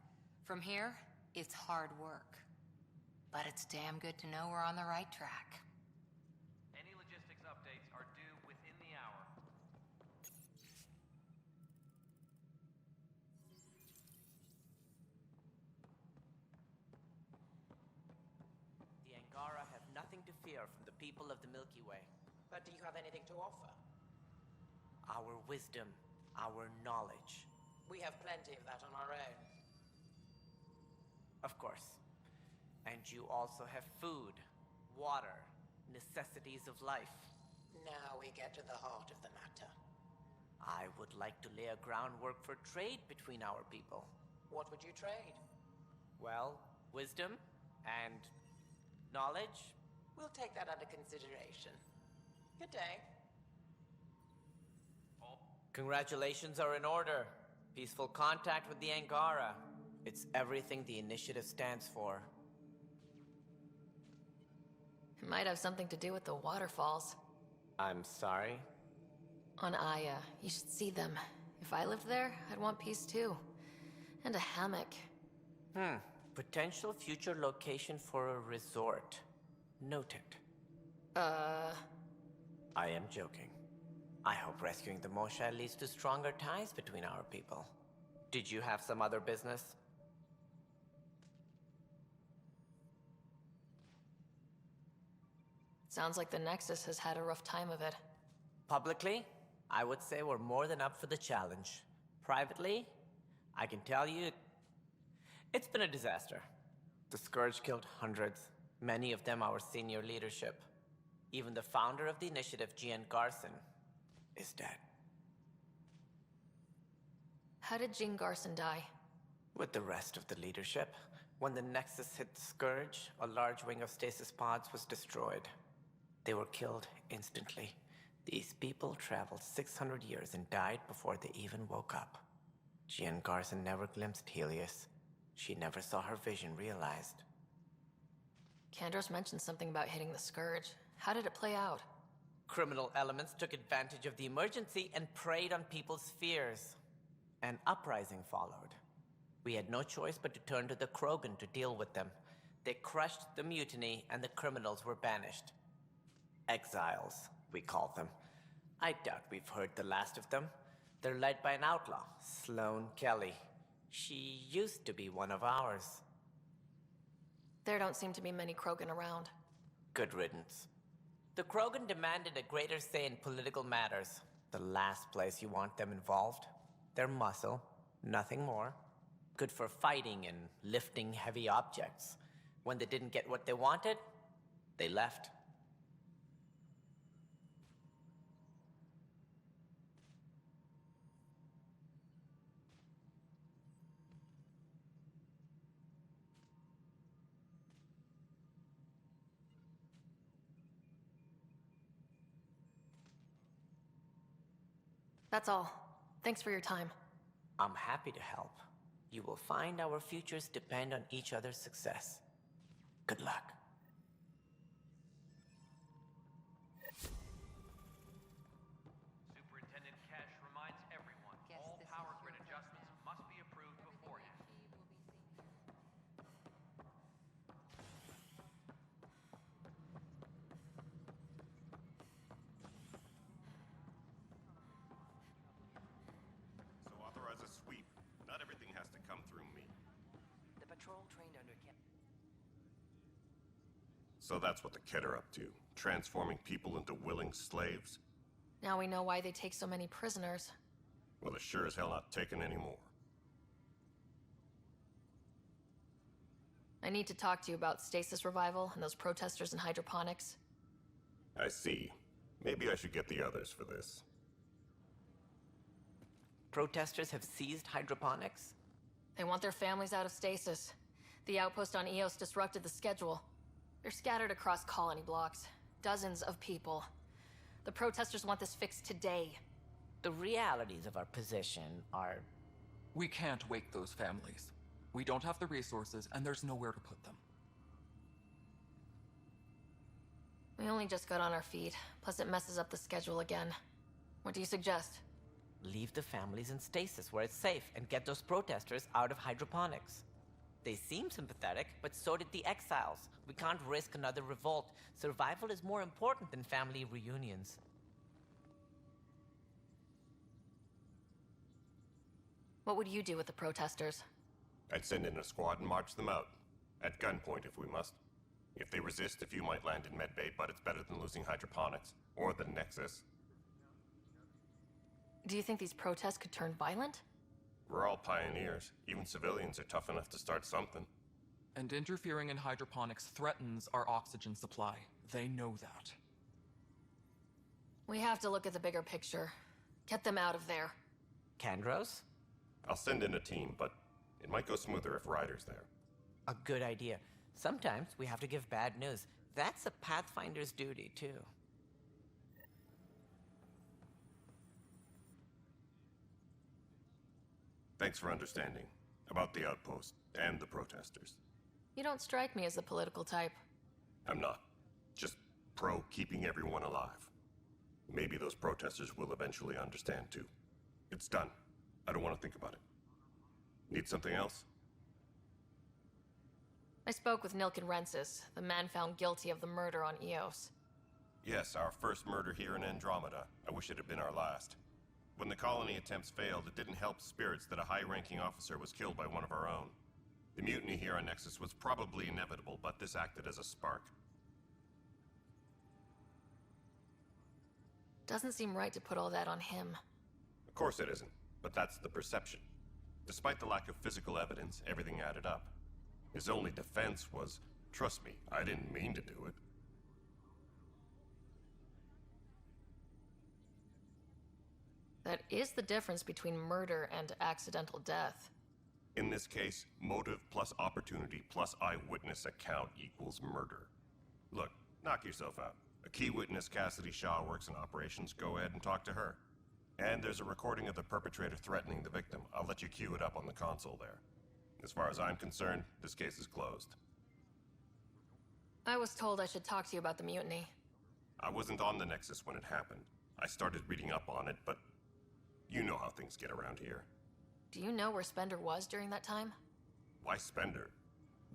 From here, it's hard work. But it's damn good to know we're on the right track. Any logistics updates are due within the hour. The Angara have nothing to fear from the people of the Milky Way. But do you have anything to offer? Our wisdom, our knowledge. We have plenty of that on our own. Of course. And you also have food, water, necessities of life. Now we get to the heart of the matter. I would like to lay a groundwork for trade between our people. What would you trade? Well, wisdom and knowledge. We'll take that under consideration. Good day. Congratulations are in order. Peaceful contact with the Angara. It's everything the initiative stands for. It might have something to do with the waterfalls. I'm sorry? On Aya, you should see them. If I lived there, I'd want peace too. And a hammock. Potential future location for a resort. Noted. I am joking. I hope rescuing the Moshae leads to stronger ties between our people. Did you have some other business? Sounds like the Nexus has had a rough time of it. Publicly, I would say we're more than up for the challenge. Privately, I can tell you, it's been a disaster. The Scourge killed hundreds, many of them our senior leadership. Even the founder of the initiative, Gian Garson, is dead. How did Jean Garson die? With the rest of the leadership, when the Nexus hit the Scourge, a large wing of stasis pods was destroyed. They were killed instantly. These people traveled 600 years and died before they even woke up. Gian Garson never glimpsed Helios. She never saw her vision realized. Kandros mentioned something about hitting the Scourge. How did it play out? Criminal elements took advantage of the emergency and preyed on people's fears. An uprising followed. We had no choice but to turn to the Krogan to deal with them. They crushed the mutiny and the criminals were banished. Exiles, we called them. I doubt we've heard the last of them. They're led by an outlaw, Sloane Kelly. She used to be one of ours. There don't seem to be many Krogan around. Good riddance. The Krogan demanded a greater say in political matters. The last place you want them involved. They're muscle, nothing more. Good for fighting and lifting heavy objects. When they didn't get what they wanted, they left. That's all. Thanks for your time. I'm happy to help. You will find our futures depend on each other's success. Good luck. Superintendent Kesh reminds everyone all power grid adjustments must be approved beforehand. So authorize a sweep. Not everything has to come through me. The patrol trained under So that's what the Kett are up to. Transforming people into willing slaves. Now we know why they take so many prisoners. Well, they're sure as hell not taking any more. I need to talk to you about stasis revival and those protesters in hydroponics. I see. Maybe I should get the others for this. Protesters have seized hydroponics? They want their families out of stasis. The outpost on Eos disrupted the schedule. They're scattered across colony blocks. Dozens of people. The protesters want this fixed today. The realities of our position are... We can't wake those families. We don't have the resources, and there's nowhere to put them. We only just got on our feet, plus it messes up the schedule again. What do you suggest? Leave the families in stasis where it's safe and get those protesters out of hydroponics. They seem sympathetic, but so did the exiles. We can't risk another revolt. Survival is more important than family reunions. What would you do with the protesters? I'd send in a squad and march them out. At gunpoint if we must. If they resist, a few might land in medbay, but it's better than losing hydroponics. Or the Nexus. Do you think these protests could turn violent? We're all pioneers. Even civilians are tough enough to start something. And interfering in hydroponics threatens our oxygen supply. They know that. We have to look at the bigger picture. Get them out of there. Kandros? I'll send in a team, but it might go smoother if Ryder's there. A good idea. Sometimes we have to give bad news. That's a Pathfinder's duty, too. Thanks for understanding. About the outpost and the protesters. You don't strike me as the political type. I'm not. Just pro keeping everyone alive. Maybe those protesters will eventually understand too. It's done. I don't want to think about it. Need something else? I spoke with Nilken Rensis, the man found guilty of the murder on Eos. Yes, our first murder here in Andromeda. I wish it had been our last. When the colony attempts failed, it didn't help spirits that a high-ranking officer was killed by one of our own. The mutiny here on Nexus was probably inevitable, but this acted as a spark. Doesn't seem right to put all that on him. Of course it isn't, but that's the perception. Despite the lack of physical evidence, everything added up. His only defense was, trust me, I didn't mean to do it. That is the difference between murder and accidental death. In this case, motive plus opportunity plus eyewitness account equals murder. Look, knock yourself out. A key witness, Cassidy Shaw, works in operations. Go ahead and talk to her. And there's a recording of the perpetrator threatening the victim. I'll let you cue it up on the console there. As far as I'm concerned, this case is closed. I was told I should talk to you about the mutiny. I wasn't on the Nexus when it happened. I started reading up on it, but you know how things get around here. Do you know where Spender was during that time? Why Spender?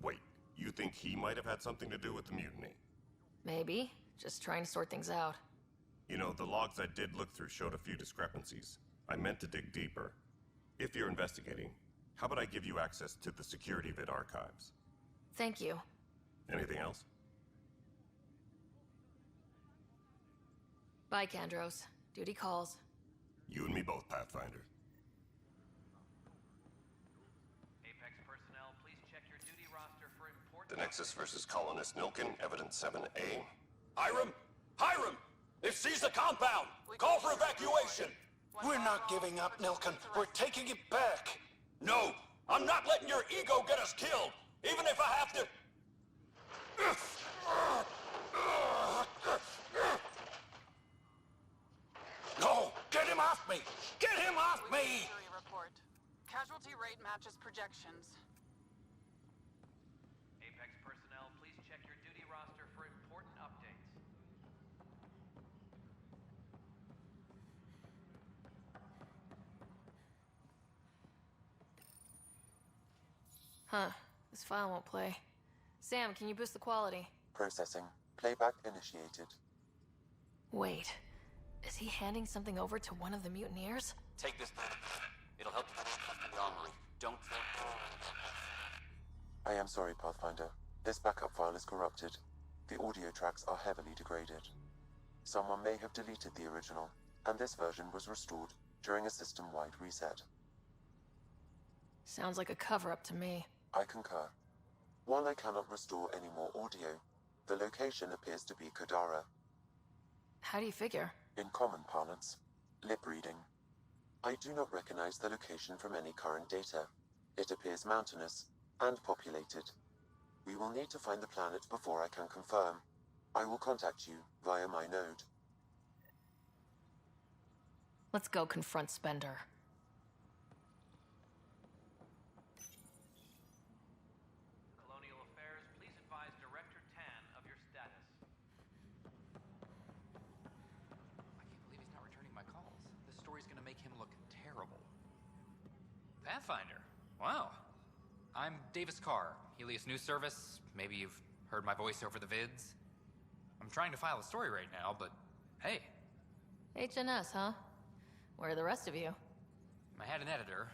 Wait, you think he might have had something to do with the mutiny? Maybe. Just trying to sort things out. You know, the logs I did look through showed a few discrepancies. I meant to dig deeper. If you're investigating, how about I give you access to the security vid archives? Thank you. Anything else? Bye, Kandros. Duty calls. You and me both, Pathfinder. Apex personnel, please check your duty roster for important... The Nexus versus Colonist Nilkin, Evidence 7A. Hiram! Hiram! They've seized the compound! Call for evacuation! We're not giving up, Nilkin. We're taking it back. No! I'm not letting your ego get us killed! Even if I have to... No! Get him off me! Get him off me! Report. Casualty rate matches projections. Apex personnel, please check your duty roster for important updates. Huh. This file won't play. Sam, can you boost the quality? Processing. Playback initiated. Wait. Is he handing something over to one of the mutineers? Take this. It'll help you the armory. Don't... I am sorry, Pathfinder. This backup file is corrupted. The audio tracks are heavily degraded. Someone may have deleted the original, and this version was restored during a system-wide reset. Sounds like a cover-up to me. I concur. While I cannot restore any more audio, the location appears to be Kadara. How do you figure? In common parlance, lip reading. I do not recognize the location from any current data. It appears mountainous and populated. We will need to find the planet before I can confirm. I will contact you via my node. Let's go confront Spender. Colonial Affairs, please advise Director Tan of your status. I can't believe he's not returning my calls. This story's gonna make him look terrible. Pathfinder. Wow. I'm Davis Carr, Helios News Service. Maybe you've heard my voice over the vids. I'm trying to file a story right now, but hey. HNS, huh? Where are the rest of you? I had an editor,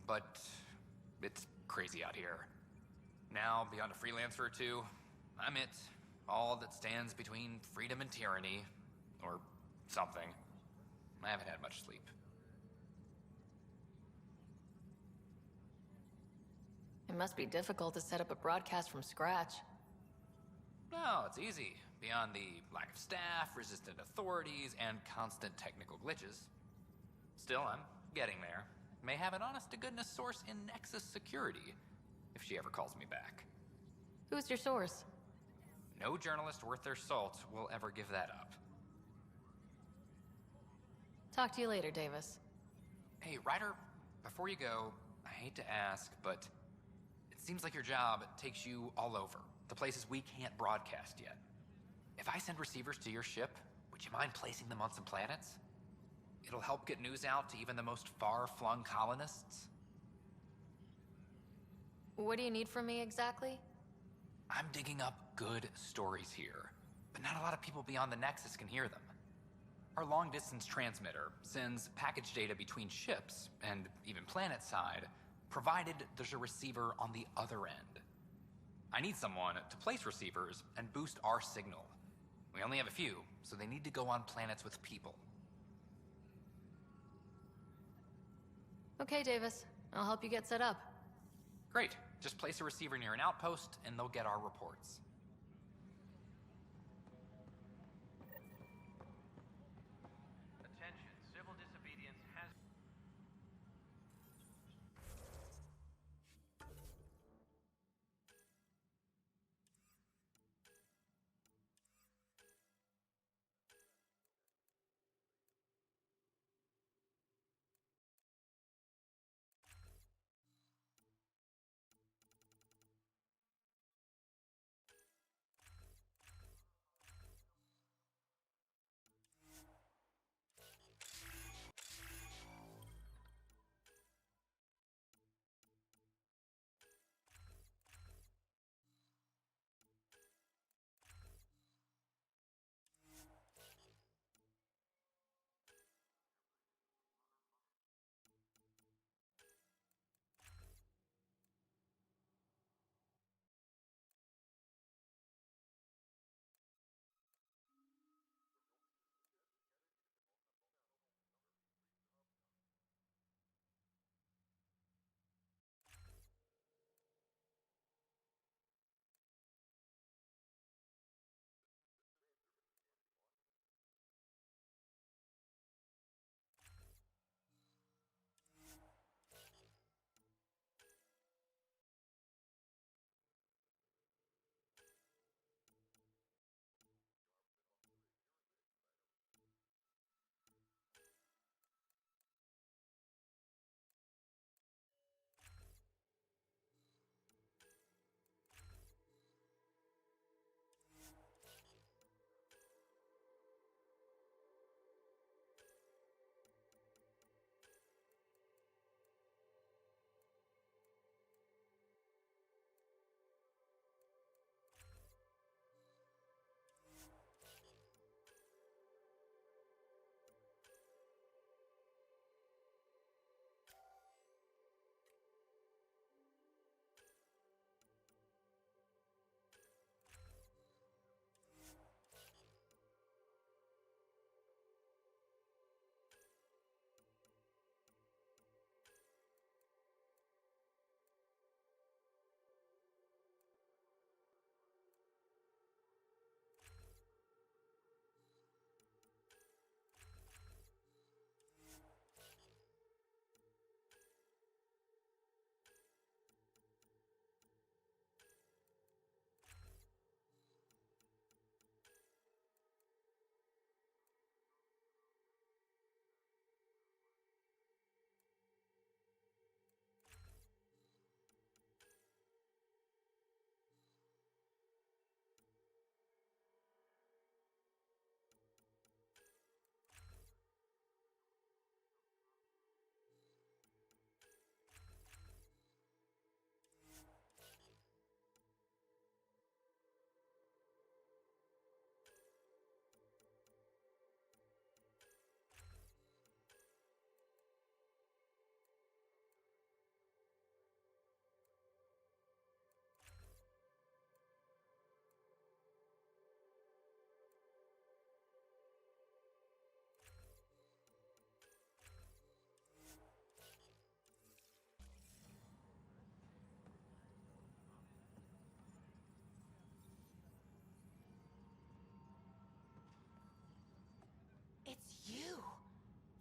but it's crazy out here. Now, beyond a freelancer or two, I'm it. All that stands between freedom and tyranny. Or something. I haven't had much sleep. It must be difficult to set up a broadcast from scratch. No, it's easy. Beyond the lack of staff, resistant authorities, and constant technical glitches. Still, I'm getting there. May have an honest-to-goodness source in Nexus security, if she ever calls me back. Who's your source? No journalist worth their salt will ever give that up. Talk to you later, Davis. Hey, Ryder, before you go, I hate to ask, but it seems like your job takes you all over, the places we can't broadcast yet. If I send receivers to your ship, would you mind placing them on some planets? It'll help get news out to even the most far-flung colonists. What do you need from me exactly? I'm digging up good stories here, but not a lot of people beyond the Nexus can hear them. Our long-distance transmitter sends package data between ships, and even planet-side, provided there's a receiver on the other end. I need someone to place receivers and boost our signal. We only have a few, so they need to go on planets with people. Okay, Davis. I'll help you get set up. Great. Just place a receiver near an outpost, and they'll get our reports. Attention, civil disobedience has...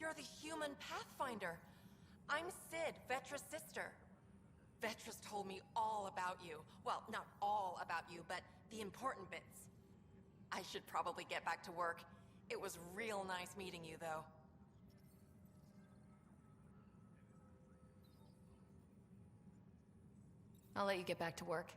you're the human Pathfinder. I'm Sid, Vetra's sister. Vetra's told me all about you. Well, not all about you, but the important bits. I should probably get back to work. It was real nice meeting you, though. I'll let you get back to work.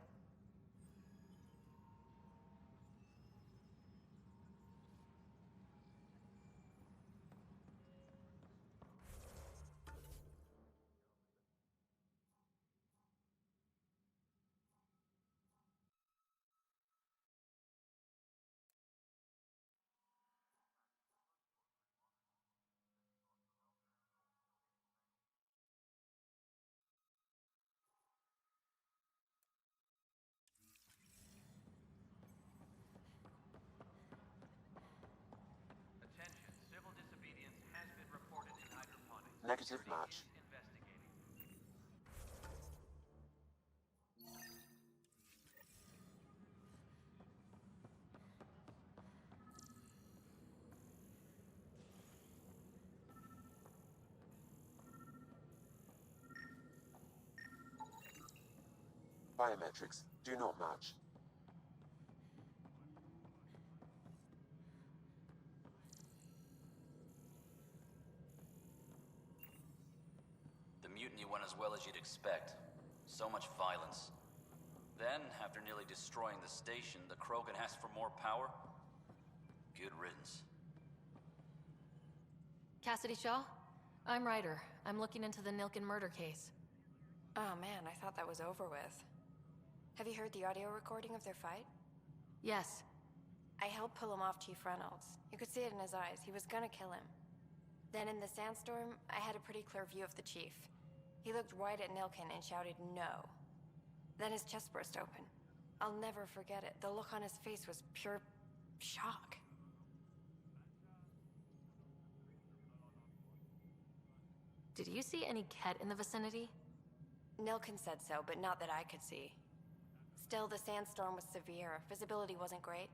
Attention, civil disobedience has been reported in hydroponics. Negative match. Biometrics do not match. The mutiny went as well as you'd expect. So much violence. Then, after nearly destroying the station, the Krogan asked for more power? Good riddance. Cassidy Shaw? I'm Ryder. I'm looking into the Nilken murder case. Oh man, I thought that was over with. Have you heard the audio recording of their fight? Yes. I helped pull him off Chief Reynolds. You could see it in his eyes. He was gonna kill him. Then in the sandstorm, I had a pretty clear view of the Chief. He looked right at Nilken and shouted no. Then his chest burst open. I'll never forget it. The look on his face was pure shock. Did you see any Ket in the vicinity? Nilken said so, but not that I could see. Still, the sandstorm was severe. Visibility wasn't great.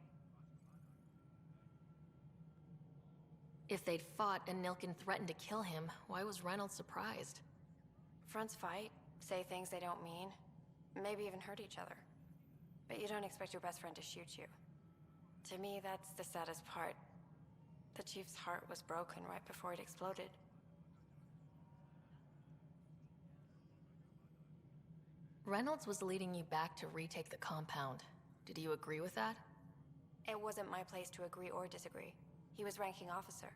If they'd fought and Nilken threatened to kill him, why was Reynolds surprised? Fronts fight, say things they don't mean, maybe even hurt each other. But you don't expect your best friend to shoot you. To me, that's the saddest part. The Chief's heart was broken right before it exploded. Reynolds was leading you back to retake the compound. Did you agree with that? It wasn't my place to agree or disagree. He was ranking officer.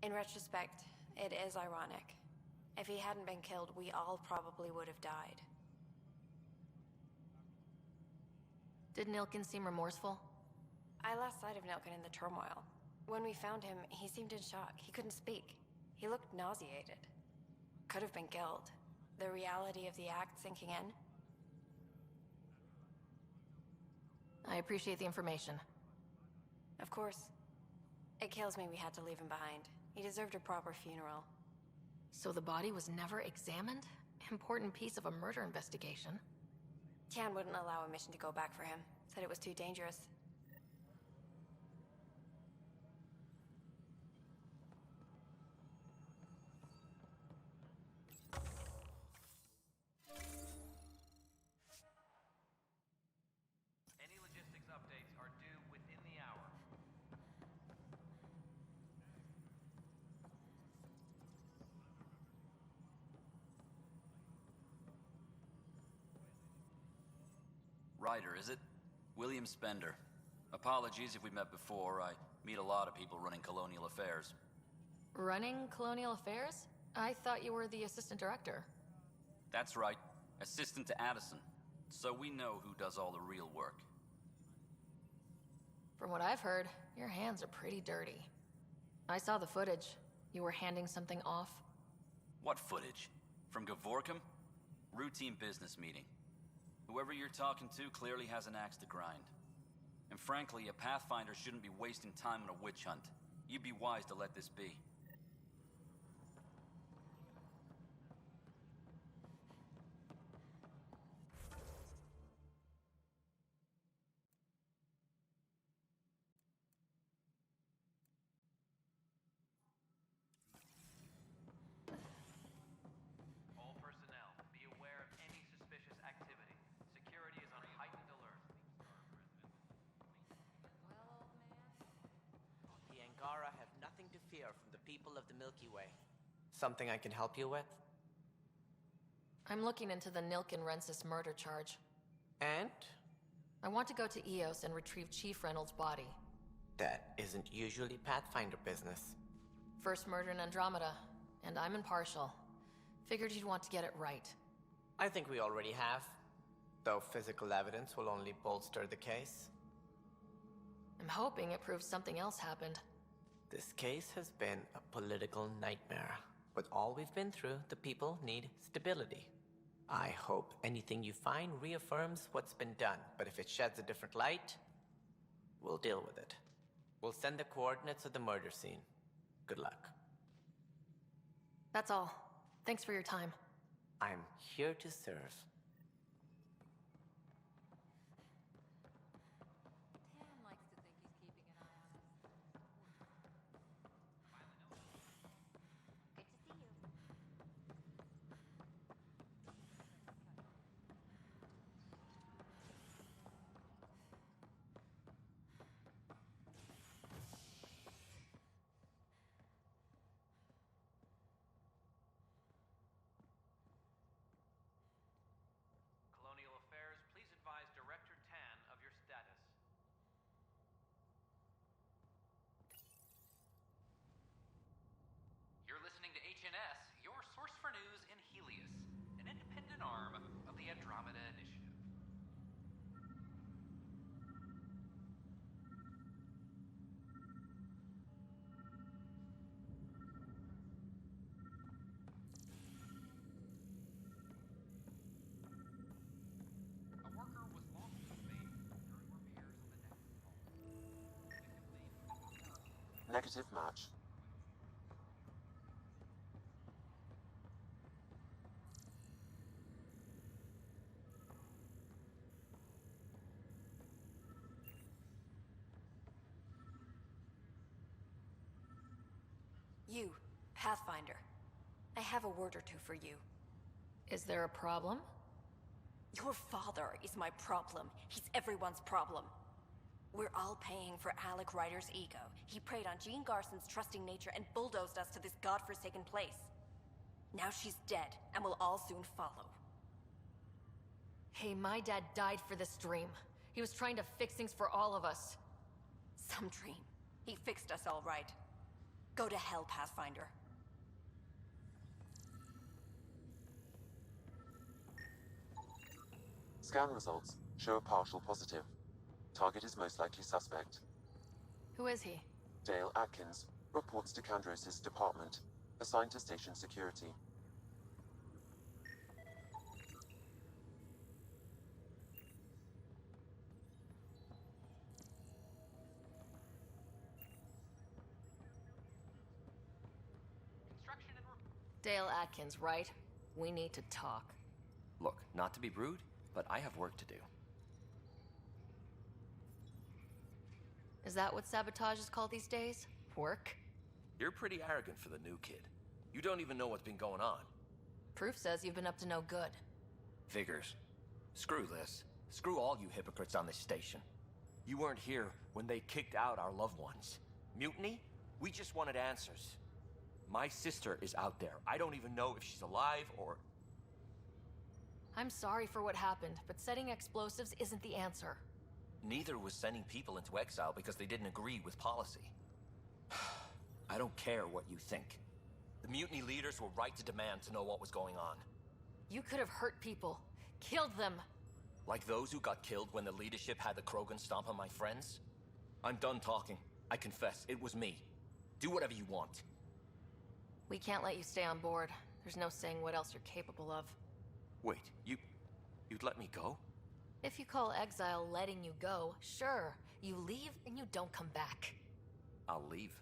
In retrospect, it is ironic. If he hadn't been killed, we all probably would have died. Did Nilken seem remorseful? I lost sight of Nilken in the turmoil. When we found him, he seemed in shock. He couldn't speak. He looked nauseated. Could have been guilt. The reality of the act sinking in. I appreciate the information. Of course. It kills me we had to leave him behind. He deserved a proper funeral. So the body was never examined? Important piece of a murder investigation. Tian wouldn't allow a mission to go back for him. Said it was too dangerous. Any logistics updates are due within the hour. Ryder, is it? William Spender. Apologies if we met before. I meet a lot of people running Colonial Affairs. Running Colonial Affairs? I thought you were the assistant director. That's right. Assistant to Addison. So we know who does all the real work. From what I've heard, your hands are pretty dirty. I saw the footage. You were handing something off. What footage? From Gavorkum? Routine business meeting. Whoever you're talking to clearly has an axe to grind. And frankly, a Pathfinder shouldn't be wasting time on a witch hunt. You'd be wise to let this be. Milky Way. Something I can help you with? I'm looking into the Nilken-Rensis murder charge. And? I want to go to Eos and retrieve Chief Reynolds' body. That isn't usually Pathfinder business. First murder in Andromeda, and I'm impartial. Figured you'd want to get it right. I think we already have. Though physical evidence will only bolster the case. I'm hoping it proves something else happened. This case has been a political nightmare. With all we've been through, the people need stability. I hope anything you find reaffirms what's been done, but if it sheds a different light, we'll deal with it. We'll send the coordinates of the murder scene. Good luck. That's all. Thanks for your time. I'm here to serve. Colonial Affairs, please advise Director Tan of your status. You're listening to HNS, your source for news in Helios, an independent arm of the Andromeda Initiative. A worker was lost in space during repairs on the Nexus. Negative match. You, Pathfinder. I have a word or two for you. Is there a problem? Your father is my problem. He's everyone's problem. We're all paying for Alec Ryder's ego. He preyed on Jean Garson's trusting nature and bulldozed us to this godforsaken place. Now she's dead, and we'll all soon follow. Hey, my dad died for this dream. He was trying to fix things for all of us. Some dream. He fixed us all right. Go to hell, Pathfinder. Scan results show a partial positive. Target is most likely suspect. Who is he? Dale Atkins reports to Kandros' department, assigned to station security. Dale Atkins, right? We need to talk. Look, not to be rude, but I have work to do. Is that what sabotage is called these days? Work? You're pretty arrogant for the new kid. You don't even know what's been going on. Proof says you've been up to no good. Figures. Screw this. Screw all you hypocrites on this station. You weren't here when they kicked out our loved ones. Mutiny? We just wanted answers. My sister is out there. I don't even know if she's alive or... I'm sorry for what happened, but setting explosives isn't the answer. Neither was sending people into exile because they didn't agree with policy. I don't care what you think. The mutiny leaders were right to demand to know what was going on. You could have hurt people. Killed them. Like those who got killed when the leadership had the Krogan stomp on my friends? I'm done talking. I confess, it was me. Do whatever you want. We can't let you stay on board. There's no saying what else you're capable of. Wait, you'd let me go? If you call exile letting you go, sure. You leave and you don't come back. I'll leave.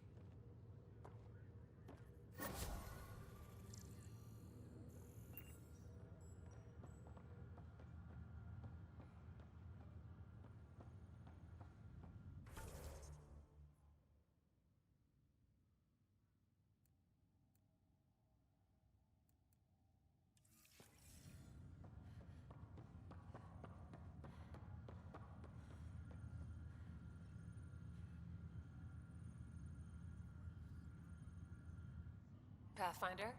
Pathfinder?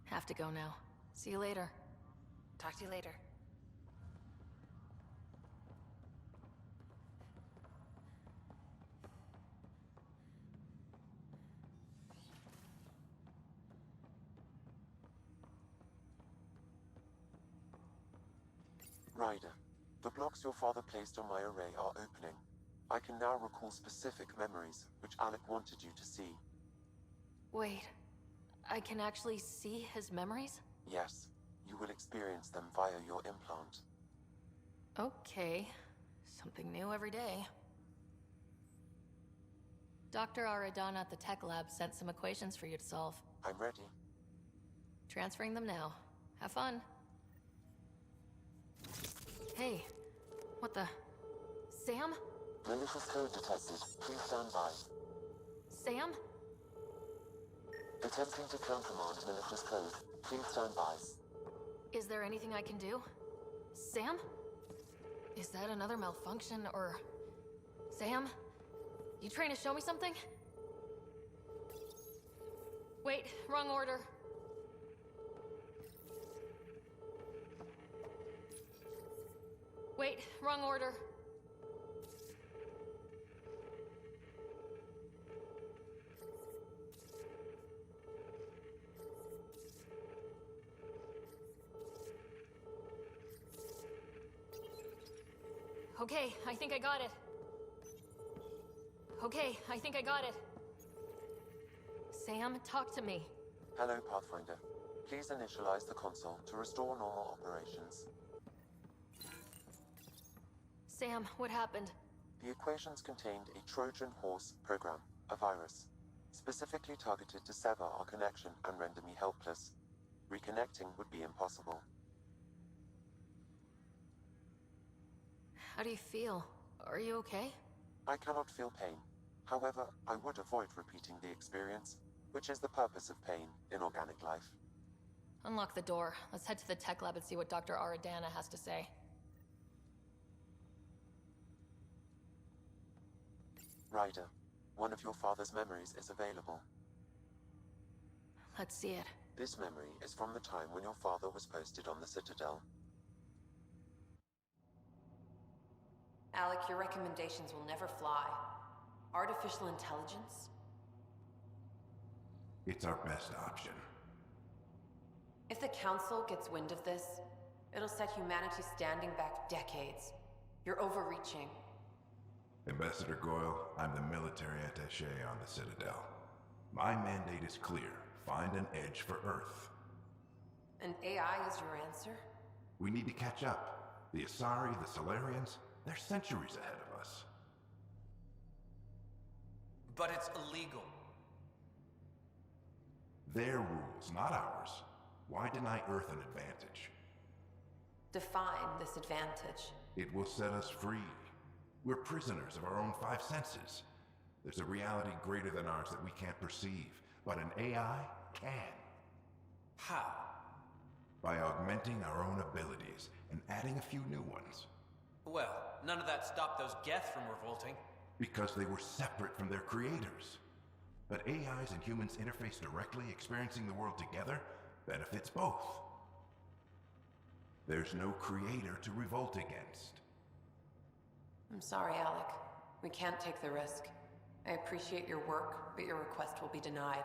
Have to go now. See you later. Talk to you later. Ryder, the blocks your father placed on my array are opening. I can now recall specific memories, which Alec wanted you to see. Wait, I can actually see his memories? Yes, you will experience them via your implant. Okay, something new every day. Dr. Aradana at the tech lab sent some equations for you to solve. I'm ready. Transferring them now. Have fun. Hey, what the... Sam? Malicious code detected. Please stand by. Sam? Attempting to countermand malicious code. Please stand by. Is there anything I can do? Sam? Is that another malfunction, or... Sam? You trying to show me something? Wait, wrong order. Wait, wrong order. Okay, I think I got it. Okay, I think I got it. Sam, talk to me. Hello, Pathfinder. Please initialize the console to restore normal operations. Sam, what happened? The equations contained a Trojan horse program, a virus, specifically targeted to sever our connection and render me helpless. Reconnecting would be impossible. How do you feel? Are you okay? I cannot feel pain. However, I would avoid repeating the experience, which is the purpose of pain in organic life. Unlock the door. Let's head to the tech lab and see what Dr. Aradana has to say. Ryder, one of your father's memories is available. Let's see it. This memory is from the time when your father was posted on the Citadel. Alec, your recommendations will never fly. Artificial intelligence? It's our best option. If the Council gets wind of this, it'll set humanity standing back decades. You're overreaching. Ambassador Goyle, I'm the military attaché on the Citadel. My mandate is clear. Find an edge for Earth. And AI is your answer? We need to catch up. The Asari, the Solarians, they're centuries ahead of us. But it's illegal. Their rules, not ours. Why deny Earth an advantage? Define this advantage. It will set us free. We're prisoners of our own five senses. There's a reality greater than ours that we can't perceive, but an AI can. How? By augmenting our own abilities and adding a few new ones. Well, none of that stopped those Geth from revolting. Because they were separate from their creators. But AIs and humans interface directly, experiencing the world together, benefits both. There's no creator to revolt against. I'm sorry, Alec. We can't take the risk. I appreciate your work, but your request will be denied.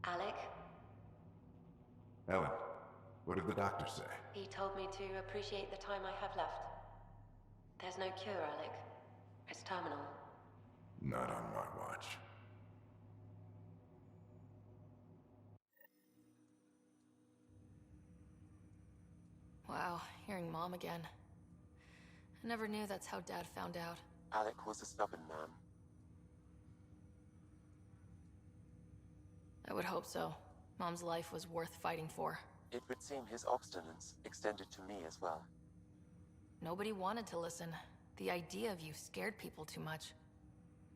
Alec? Ellen, what did the doctor say? He told me to appreciate the time I have left. There's no cure, Alec. It's terminal. Not on my watch. Wow, hearing Mom again. I never knew that's how Dad found out. Alec was a stubborn man. I would hope so. Mom's life was worth fighting for. It would seem his obstinance extended to me as well. Nobody wanted to listen. The idea of you scared people too much.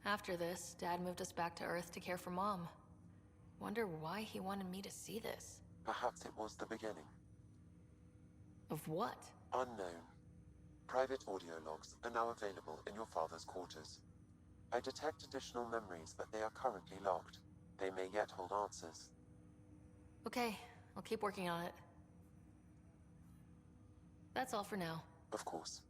After this, Dad moved us back to Earth to care for Mom. Wonder why he wanted me to see this. Perhaps it was the beginning. Of what? Unknown. Private audio logs are now available in your father's quarters. I detect additional memories, but they are currently locked. They may yet hold answers. Okay, I'll keep working on it. That's all for now. Of course.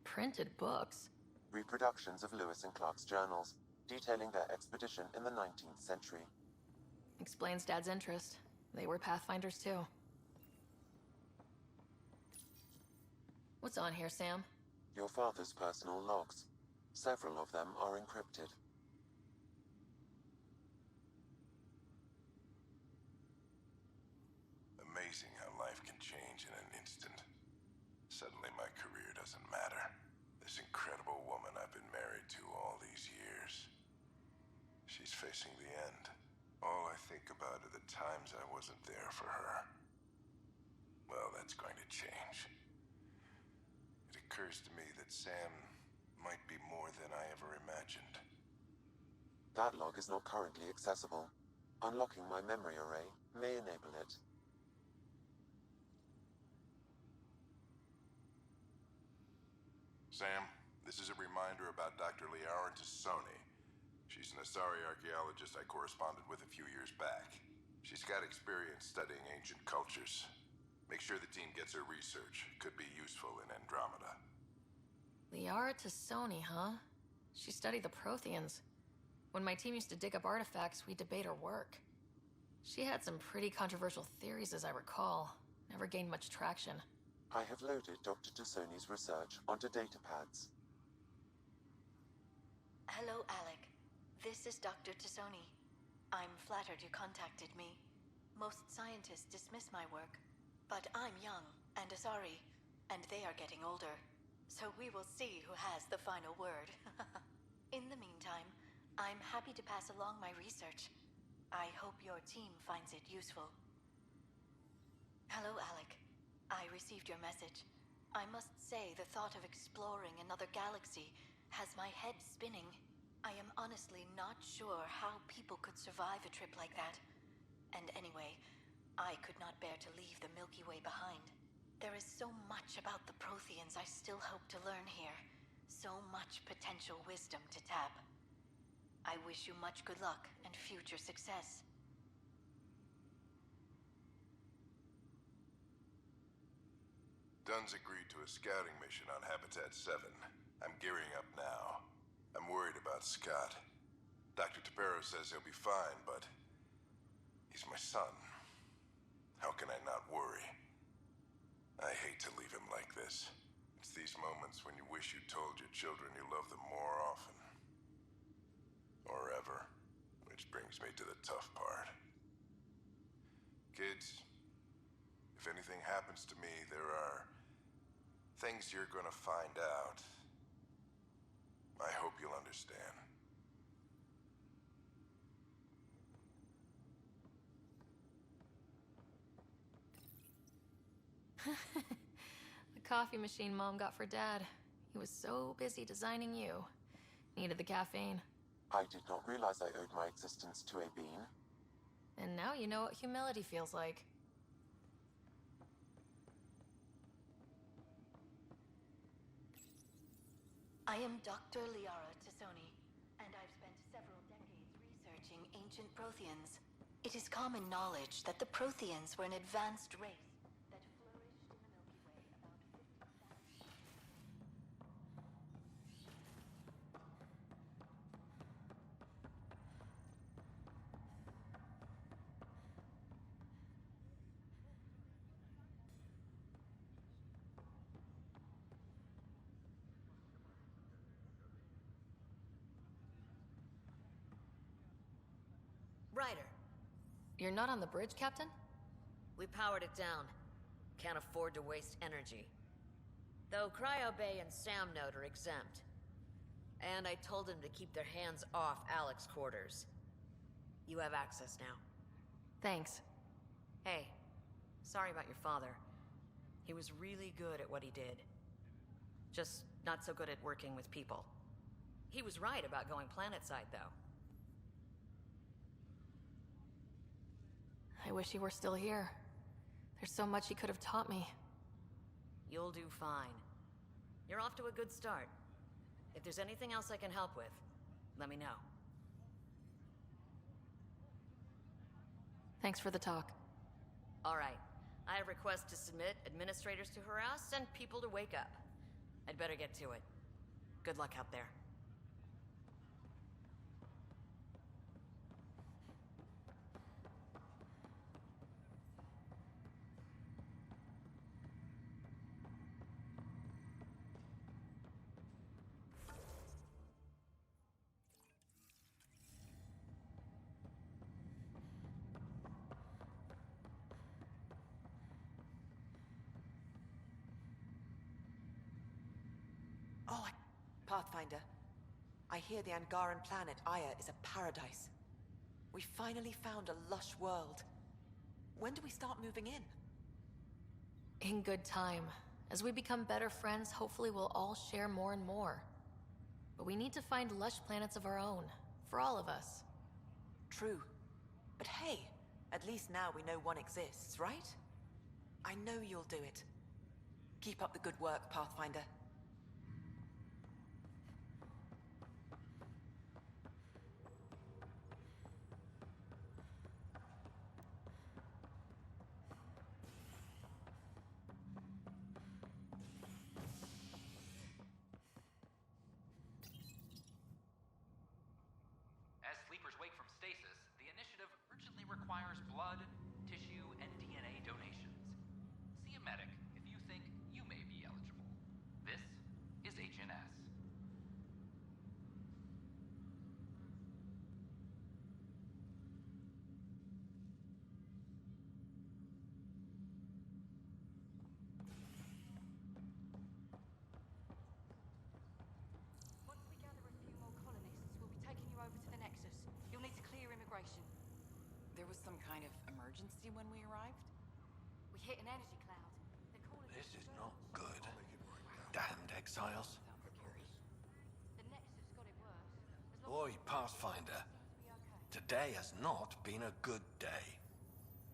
Printed books? Reproductions of Lewis and Clark's journals, detailing their expedition in the 19th century. Explains Dad's interest. They were Pathfinders too. What's on here, Sam? Your father's personal logs. Several of them are encrypted. Amazing how life can change in an instant. Suddenly my career doesn't matter. This incredible woman I've been married to all these years. She's facing the end. All I think about are the times I wasn't there for her. Well, that's going to change. It occurs to me that Sam might be more than I ever imagined. That log is not currently accessible. Unlocking my memory array may enable it. Sam, this is a reminder about Dr. Liara Tassoni. She's an Asari archaeologist I corresponded with a few years back. She's got experience studying ancient cultures. Make sure the team gets her research. Could be useful in Andromeda. Liara Tassoni, huh? She studied the Protheans. When my team used to dig up artifacts, we'd debate her work. She had some pretty controversial theories, as I recall. Never gained much traction. I have loaded Dr. Tassoni's research onto datapads. Hello, Alec. This is Dr. Tassoni. I'm flattered you contacted me. Most scientists dismiss my work, but I'm young and Asari, and they are getting older. So we will see who has the final word. In the meantime, I'm happy to pass along my research. I hope your team finds it useful. Hello, Alec. I received your message. I must say the thought of exploring another galaxy has my head spinning. I am honestly not sure how people could survive a trip like that. And anyway, I could not bear to leave the Milky Way behind. There is so much about the Protheans I still hope to learn here. So much potential wisdom to tap. I wish you much good luck and future success. Dunn's agreed to a scouting mission on Habitat 7. I'm gearing up now. I'm worried about Scott. Dr. Tapero says he'll be fine, but he's my son. How can I not worry? I hate to leave him like this. It's these moments when you wish you told your children you love them more often. Or ever. Which brings me to the tough part. Kids, if anything happens to me, there are things you're gonna find out. I hope you'll understand. The coffee machine Mom got for Dad. He was so busy designing you. Needed the caffeine. I did not realize I owed my existence to a bean. And now you know what humility feels like. I am Dr. Liara Tassoni, and I've spent several decades researching ancient Protheans. It is common knowledge that the Protheans were an advanced race that flourished in the Milky Way about 50,000. Ryder. You're not on the bridge, Captain? We powered it down. Can't afford to waste energy. Though Cryo Bay and Sam Node are exempt. And I told them to keep their hands off Alec's quarters. You have access now. Thanks. Hey, sorry about your father. He was really good at what he did. Just Not so good at working with people. He was right about going planetside, though. I wish he were still here. There's so much he could have taught me. You'll do fine. You're off to a good start. If there's anything else I can help with, let me know. Thanks for the talk. All right. I have requests to submit, administrators to harass, and people to wake up. I'd better get to it. Good luck out there. Pathfinder, I hear the Angaran planet Aya is a paradise. We finally found a lush world. When do we start moving in? In good time. As we become better friends, hopefully we'll all share more and more. But we need to find lush planets of our own, for all of us. True. But hey, at least now we know one exists, right? I know you'll do it. Keep up the good work, Pathfinder. As sleepers wake from stasis, the initiative urgently requires blood, tissue, and DNA donations. See a medic if you think you may be eligible. This is HNS. Once we gather a few more colonists, we'll be taking you over to the Nexus. You'll need to clear immigration. There was some kind of emergency when we arrived? We hit an energy cloud. They're calling This is not good. Damned exiles. The Nexus got it worse. Boy, Pathfinder. Today has not been a good day.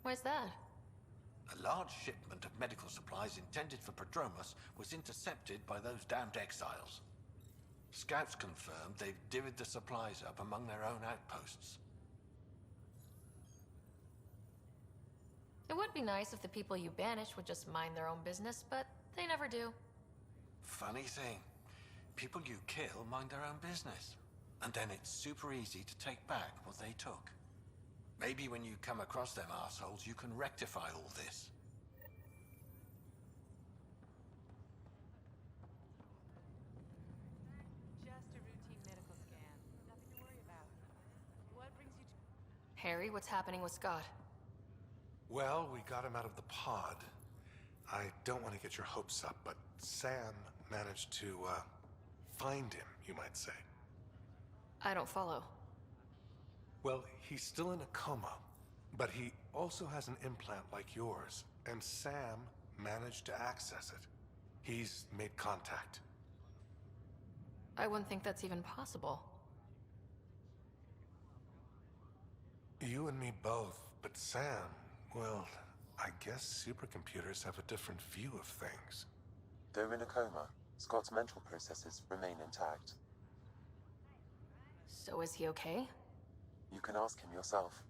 Why's that? A large shipment of medical supplies intended for Prodromos was intercepted by those damned exiles. Scouts confirmed they've divvied the supplies up among their own outposts. It would be nice if the people you banish would just mind their own business, but they never do. Funny thing, people you kill mind their own business. And then it's super easy to take back what they took. Maybe when you come across them assholes, you can rectify all this. Just a routine medical scan. Nothing to worry about. What brings you to... Harry, what's happening with Scott? Well, we got him out of the pod. I don't want to get your hopes up, but Sam managed to, find him, you might say. I don't follow. Well, he's still in a coma, but he also has an implant like yours, and Sam managed to access it. He's made contact. I wouldn't think that's even possible. You and me both, but Sam, well, I guess supercomputers have a different view of things. Though in a coma, Scott's mental processes remain intact. So is he okay? You can ask him yourself.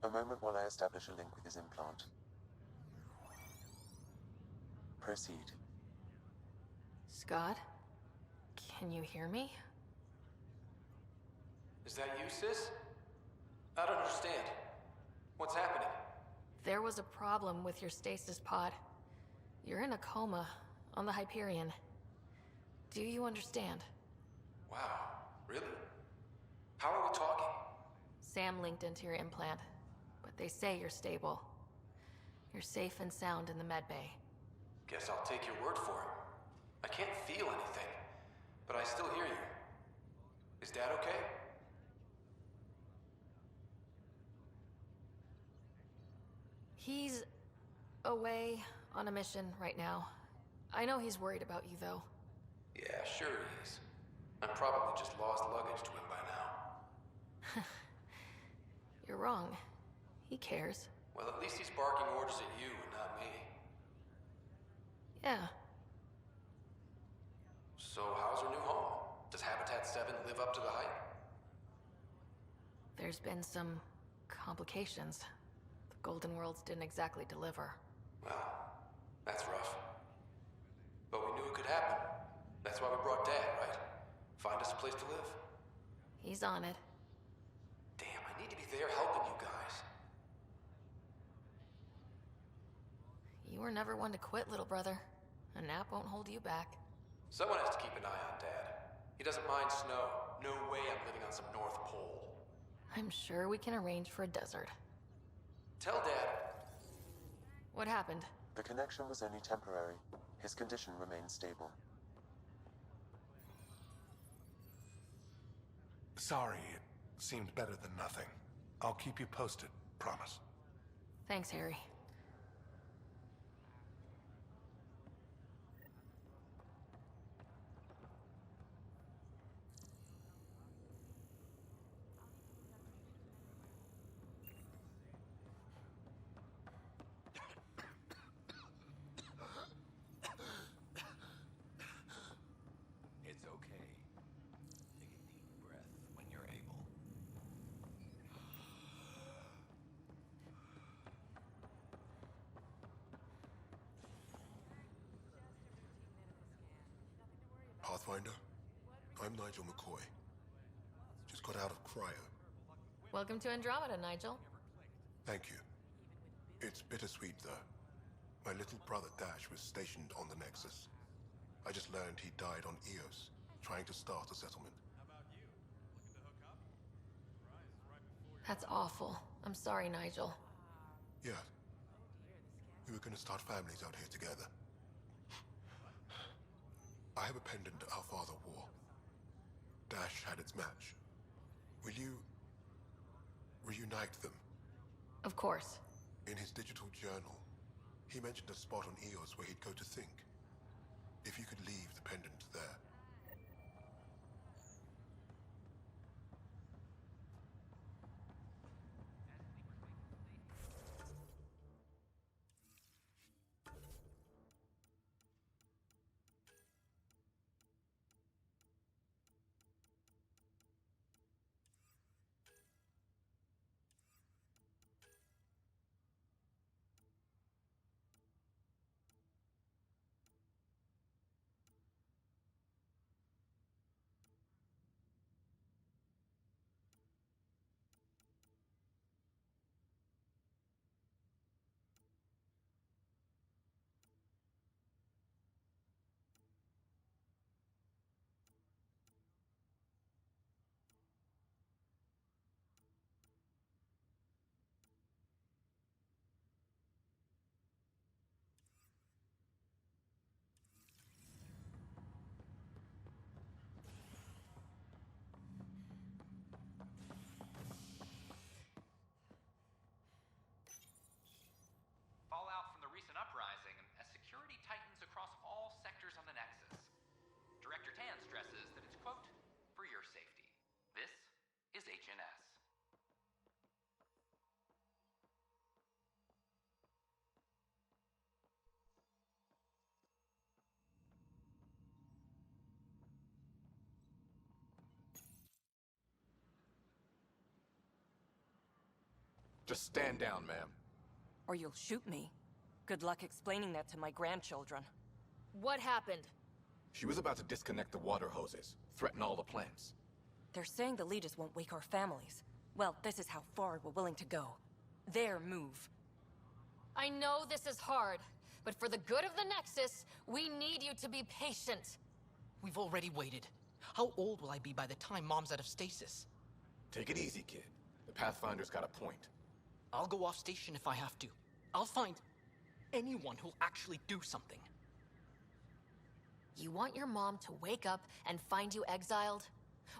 A moment while I establish a link with his implant. Proceed. Scott? Can you hear me? Is that you, sis? I don't understand. What's happening? There was a problem with your stasis pod. You're in a coma on the Hyperion. Do you understand? Wow, really? How are we talking? Sam linked into your implant, but they say you're stable. You're safe and sound in the medbay. Guess I'll take your word for it. I can't feel anything, but I still hear you. Is Dad okay? He's away on a mission right now. I know he's worried about you, though. Yeah, sure he is. I'm probably just lost luggage to him by now. You're wrong. He cares. Well, at least he's barking orders at you and not me. Yeah. So how's her new home? Does Habitat 7 live up to the hype? There's been some complications. The Golden Worlds didn't exactly deliver. Well, that's rough. But we knew it could happen. That's why we brought Dad, right? Find us a place to live. He's on it. Damn, I need to be there helping you guys. You were never one to quit, little brother. A nap won't hold you back. Someone has to keep an eye on Dad. He doesn't mind snow. No way I'm living on some North Pole. I'm sure we can arrange for a desert. Tell Dad. What happened? The connection was only temporary. His condition remains stable. Sorry, it seemed better than nothing. I'll keep you posted, promise. Thanks, Harry. It's okay. Take a deep breath when you're able. Pathfinder, I'm Nigel McCoy. Just got out of cryo. Welcome to Andromeda, Nigel. Thank you. It's bittersweet, though. My little brother Dash was stationed on the Nexus. I just learned he died on Eos, trying to start a settlement. That's awful. I'm sorry, Nigel. Yeah. We were gonna start families out here together. I have a pendant our father wore. Dash had its match. Will you reunite them? Of course. In his digital journal, he mentioned a spot on Eos where he'd go to think. If you could leave the pendant there. Fallout from the recent uprising as security tightens across all sectors on the Nexus. Director Tan stresses that it's, quote, for your safety. This is HNS. Just stand down, ma'am. Or you'll shoot me. Good luck explaining that to my grandchildren. What happened? She was about to disconnect the water hoses, threaten all the plants. They're saying the leaders won't wake our families. Well, this is how far we're willing to go. Their move. I know this is hard, but for the good of the Nexus, we need you to be patient. We've already waited. How old will I be by the time Mom's out of stasis? Take it easy, kid. The Pathfinder's got a point. I'll go off station if I have to. I'll find anyone who'll actually do something. You want your mom to wake up and find you exiled?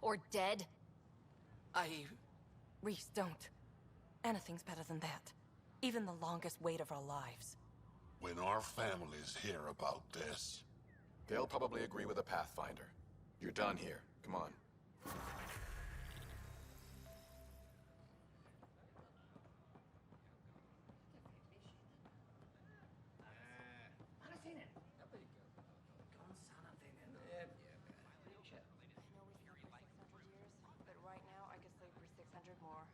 Or dead? Reese, don't. Anything's better than that. Even the longest wait of our lives. When our families hear about this, They'll probably agree with a Pathfinder. You're done here. Come on. But right now, I could sleep for 600 more.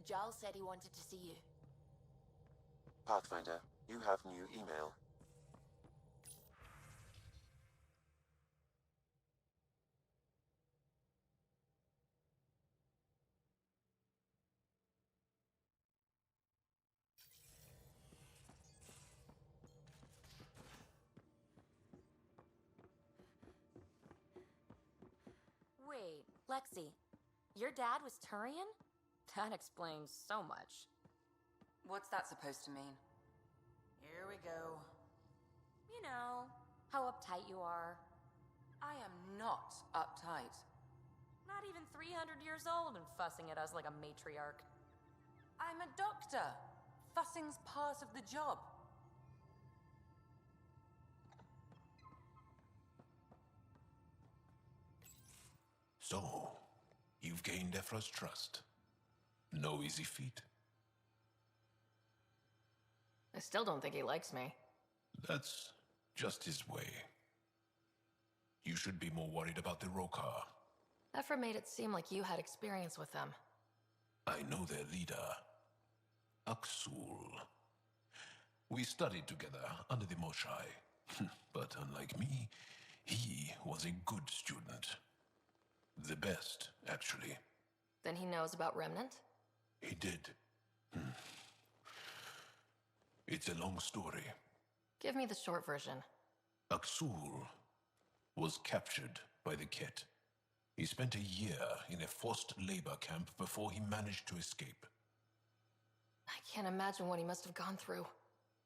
Giles said he wanted to see you. Pathfinder, you have new email. Wait, Lexi, your dad was Turian? That explains so much. What's that supposed to mean? Here we go. You know, how uptight you are. I am not uptight. Not even 300 years old and fussing at us like a matriarch. I'm a doctor. Fussing's part of the job. So, you've gained Ephra's trust. No easy feat. I still don't think he likes me. That's just his way. You should be more worried about the Rokar. Ephra made it seem like you had experience with them. I know their leader, Aksul. We studied together under the Moshai. But unlike me, he was a good student. The best, actually. Then he knows about Remnant? He did. It's a long story. Give me the short version. Aksul was captured by the Ket. He spent a year in a forced labor camp before he managed to escape. I can't imagine what he must have gone through.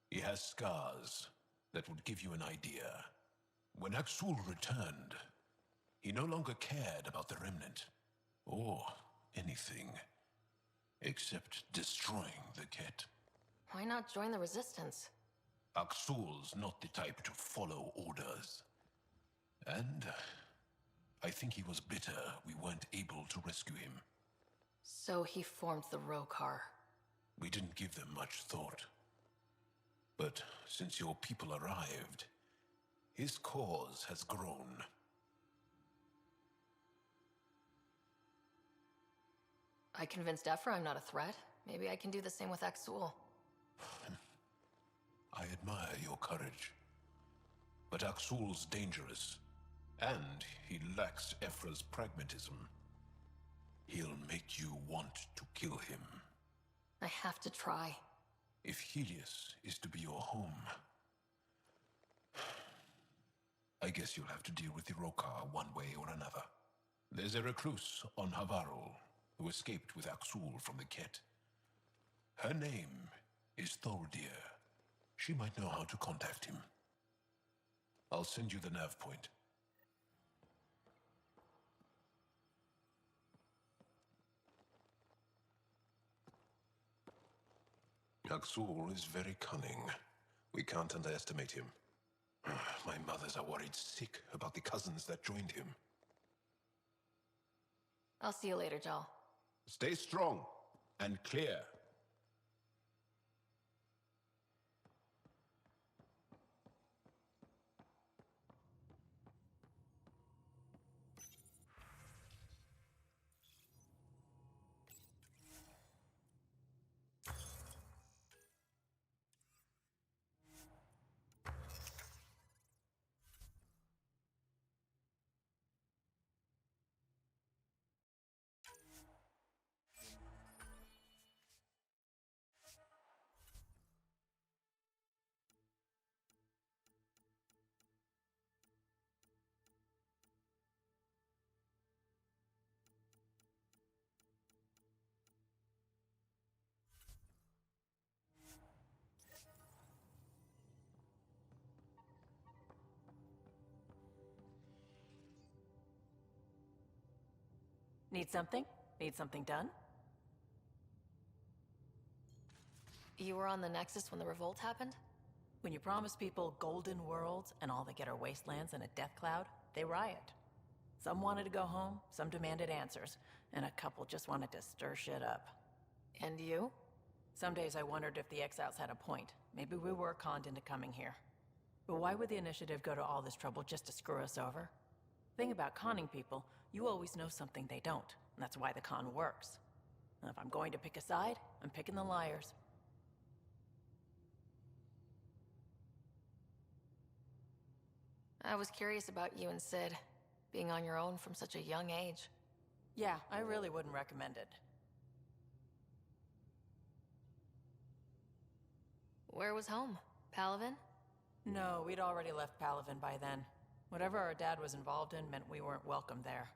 He has scars that would give you an idea. When Aksul returned, he no longer cared about the Remnant, or anything, except destroying the Ket. Why not join the Resistance? Aksul's not the type to follow orders. And I think he was bitter we weren't able to rescue him. So he formed the Rokar. We didn't give them much thought. But since your people arrived, His cause has grown. I convinced Ephra I'm not a threat. Maybe I can do the same with Axul. I admire your courage. But Axul's dangerous, and he lacks Ephra's pragmatism. He'll make you want to kill him. I have to try. If Helios is to be your home, I guess you'll have to deal with the Rokar one way or another. There's a recluse on Havarul who escaped with Axul from the Ket. Her name is Thordir. She might know how to contact him. I'll send you the nav point. Axul is very cunning. We can't underestimate him. My mothers are worried sick about the cousins that joined him. I'll see you later, Jal. Stay strong and clear. Need something? Need something done? You were on the Nexus when the revolt happened? When you promise people golden worlds and all they get are wastelands and a death cloud, they riot. Some wanted to go home, some demanded answers, and a couple just wanted to stir shit up. And you? Some days I wondered if the exiles had a point. Maybe we were conned into coming here. But why would the Initiative go to all this trouble just to screw us over? Thing about conning people, you always know something they don't, and that's why the con works. And if I'm going to pick a side, I'm picking the liars. I was curious about you and Sid, being on your own from such a young age. Yeah, I really wouldn't recommend it. Where was home? Palaven? No, we'd already left Palaven by then. Whatever our dad was involved in meant we weren't welcome there.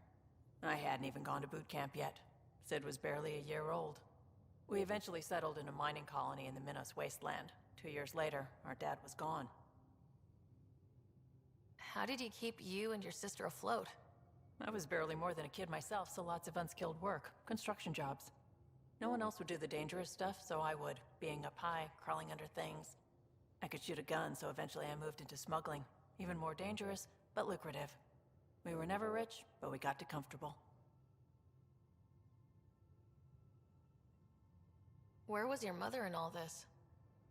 I hadn't even gone to boot camp yet. Sid was barely a year old. We eventually settled in a mining colony in the Minos wasteland. 2 years later, our dad was gone. How did he keep you and your sister afloat? I was barely more than a kid myself, so lots of unskilled work. Construction jobs. No one else would do the dangerous stuff, so I would. Being up high, crawling under things. I could shoot a gun, so eventually I moved into smuggling. Even more dangerous, but lucrative. We were never rich, but we got to comfortable. Where was your mother in all this?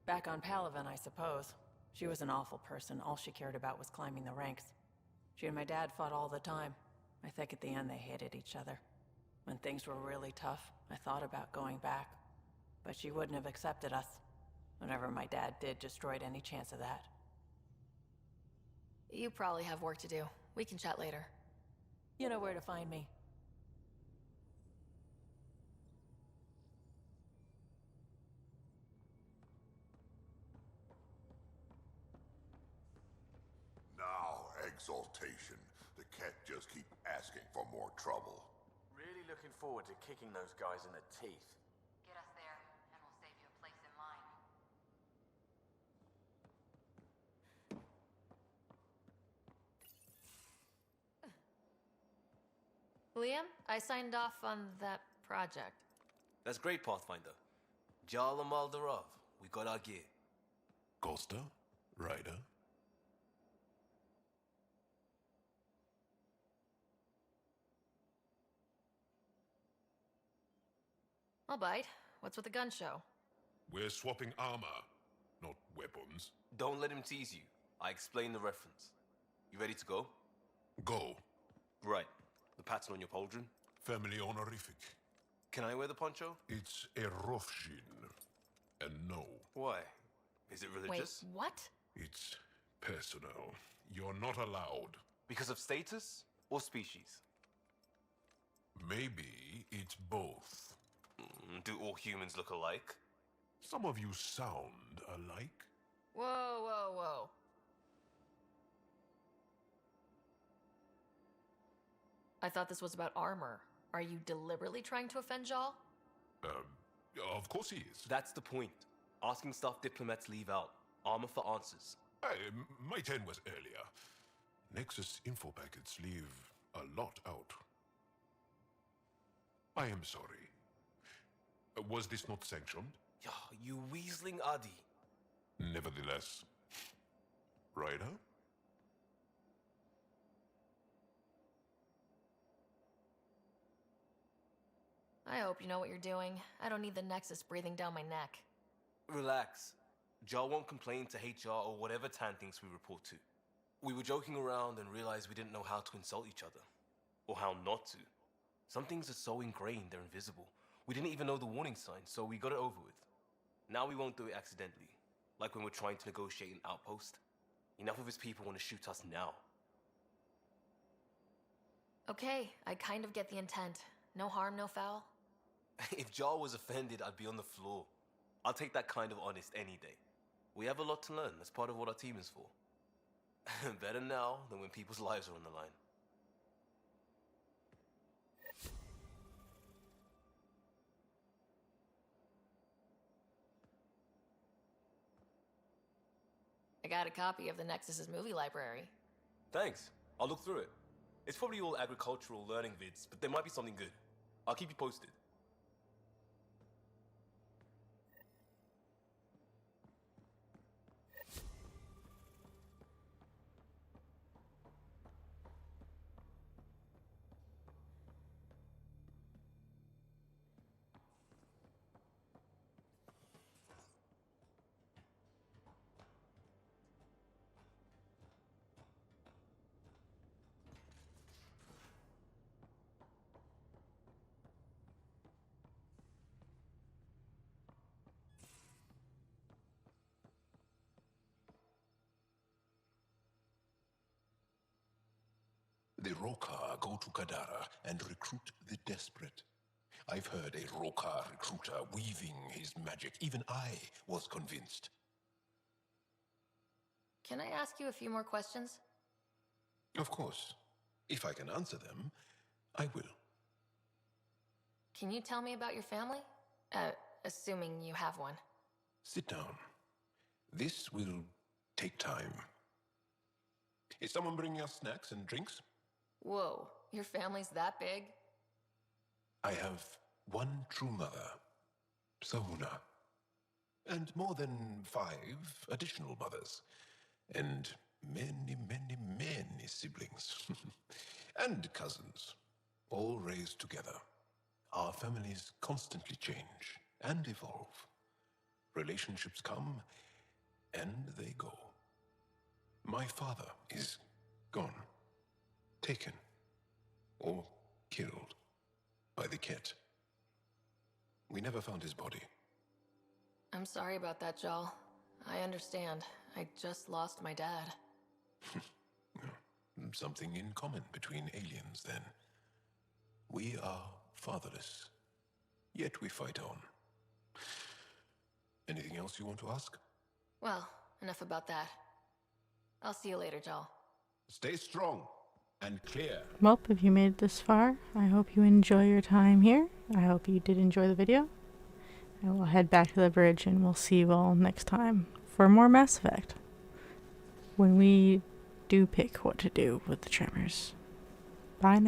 Back on Palaven, I suppose. She was an awful person. All she cared about was climbing the ranks. She and my dad fought all the time. I think at the end they hated each other. When things were really tough, I thought about going back. But she wouldn't have accepted us. Whatever my dad did destroyed any chance of that. You probably have work to do. We can chat later. You know where to find me. Now, exaltation. The Ket just keep asking for more trouble. Really looking forward to kicking those guys in the teeth. Get us there, and we'll save you a place in line. Liam, I signed off on that project. That's great, Pathfinder. Jarl and Maldarov, we got our gear. Costa? Ryder? I'll bite. What's with the gun show? We're swapping armor, not weapons. Don't let him tease you. I explained the reference. You ready to go? Go. Right. The pattern on your pauldron? Family honorific. Can I wear the poncho? It's a Rofshin. And no. Why? Is it religious? Wait, what? It's personal. You're not allowed. Because of status or species? Maybe it's both. Do all humans look alike? Some of you sound alike. Whoa, whoa, whoa. I thought this was about armor. Are you deliberately trying to offend Jal? Of course he is. That's the point. Asking stuff diplomats leave out. Armor for answers. My turn was earlier. Nexus info packets leave a lot out. I am sorry. Was this not sanctioned? You weaseling Adi. Nevertheless. Ryder? I hope you know what you're doing. I don't need the Nexus breathing down my neck. Relax. Jar won't complain to HR or whatever Tan thinks we report to. We were joking around and realized we didn't know how to insult each other. Or how not to. Some things are so ingrained they're invisible. We didn't even know the warning signs, so we got it over with. Now we won't do it accidentally. Like when we're trying to negotiate an outpost. Enough of his people want to shoot us now. Okay, I kind of get the intent. No harm, no foul. If Jar was offended, I'd be on the floor. I'll take that kind of honest any day. We have a lot to learn. That's part of what our team is for. Better now than when people's lives are on the line. I got a copy of the Nexus's movie library. Thanks. I'll look through it. It's probably all agricultural learning vids, but there might be something good. I'll keep you posted. The Rokar go to Kadara and recruit the desperate. I've heard a Rokar recruiter weaving his magic. Even I was convinced. Can I ask you a few more questions? Of course. If I can answer them, I will. Can you tell me about your family? Assuming you have one. Sit down. This will take time. Is someone bringing us snacks and drinks? Whoa, your family's that big? I have one true mother, Sahuna, and more than 5 additional mothers, and many, many, many siblings, and cousins, all raised together. Our families constantly change and evolve. Relationships come and they go. My father is gone. Taken or killed by the Ket. We never found his body. I'm sorry about that, Jal. I understand. I just lost my dad. Something in common between aliens, then. We are fatherless, yet we fight on. Anything else you want to ask? Well, enough about that. I'll see you later, Jal. Stay strong. And clear. Well, if you made it this far, I hope you enjoy your time here. I hope you did enjoy the video. I will head back to the bridge and we'll see you all next time for more Mass Effect. When we do pick what to do with the Tremors. Bye now.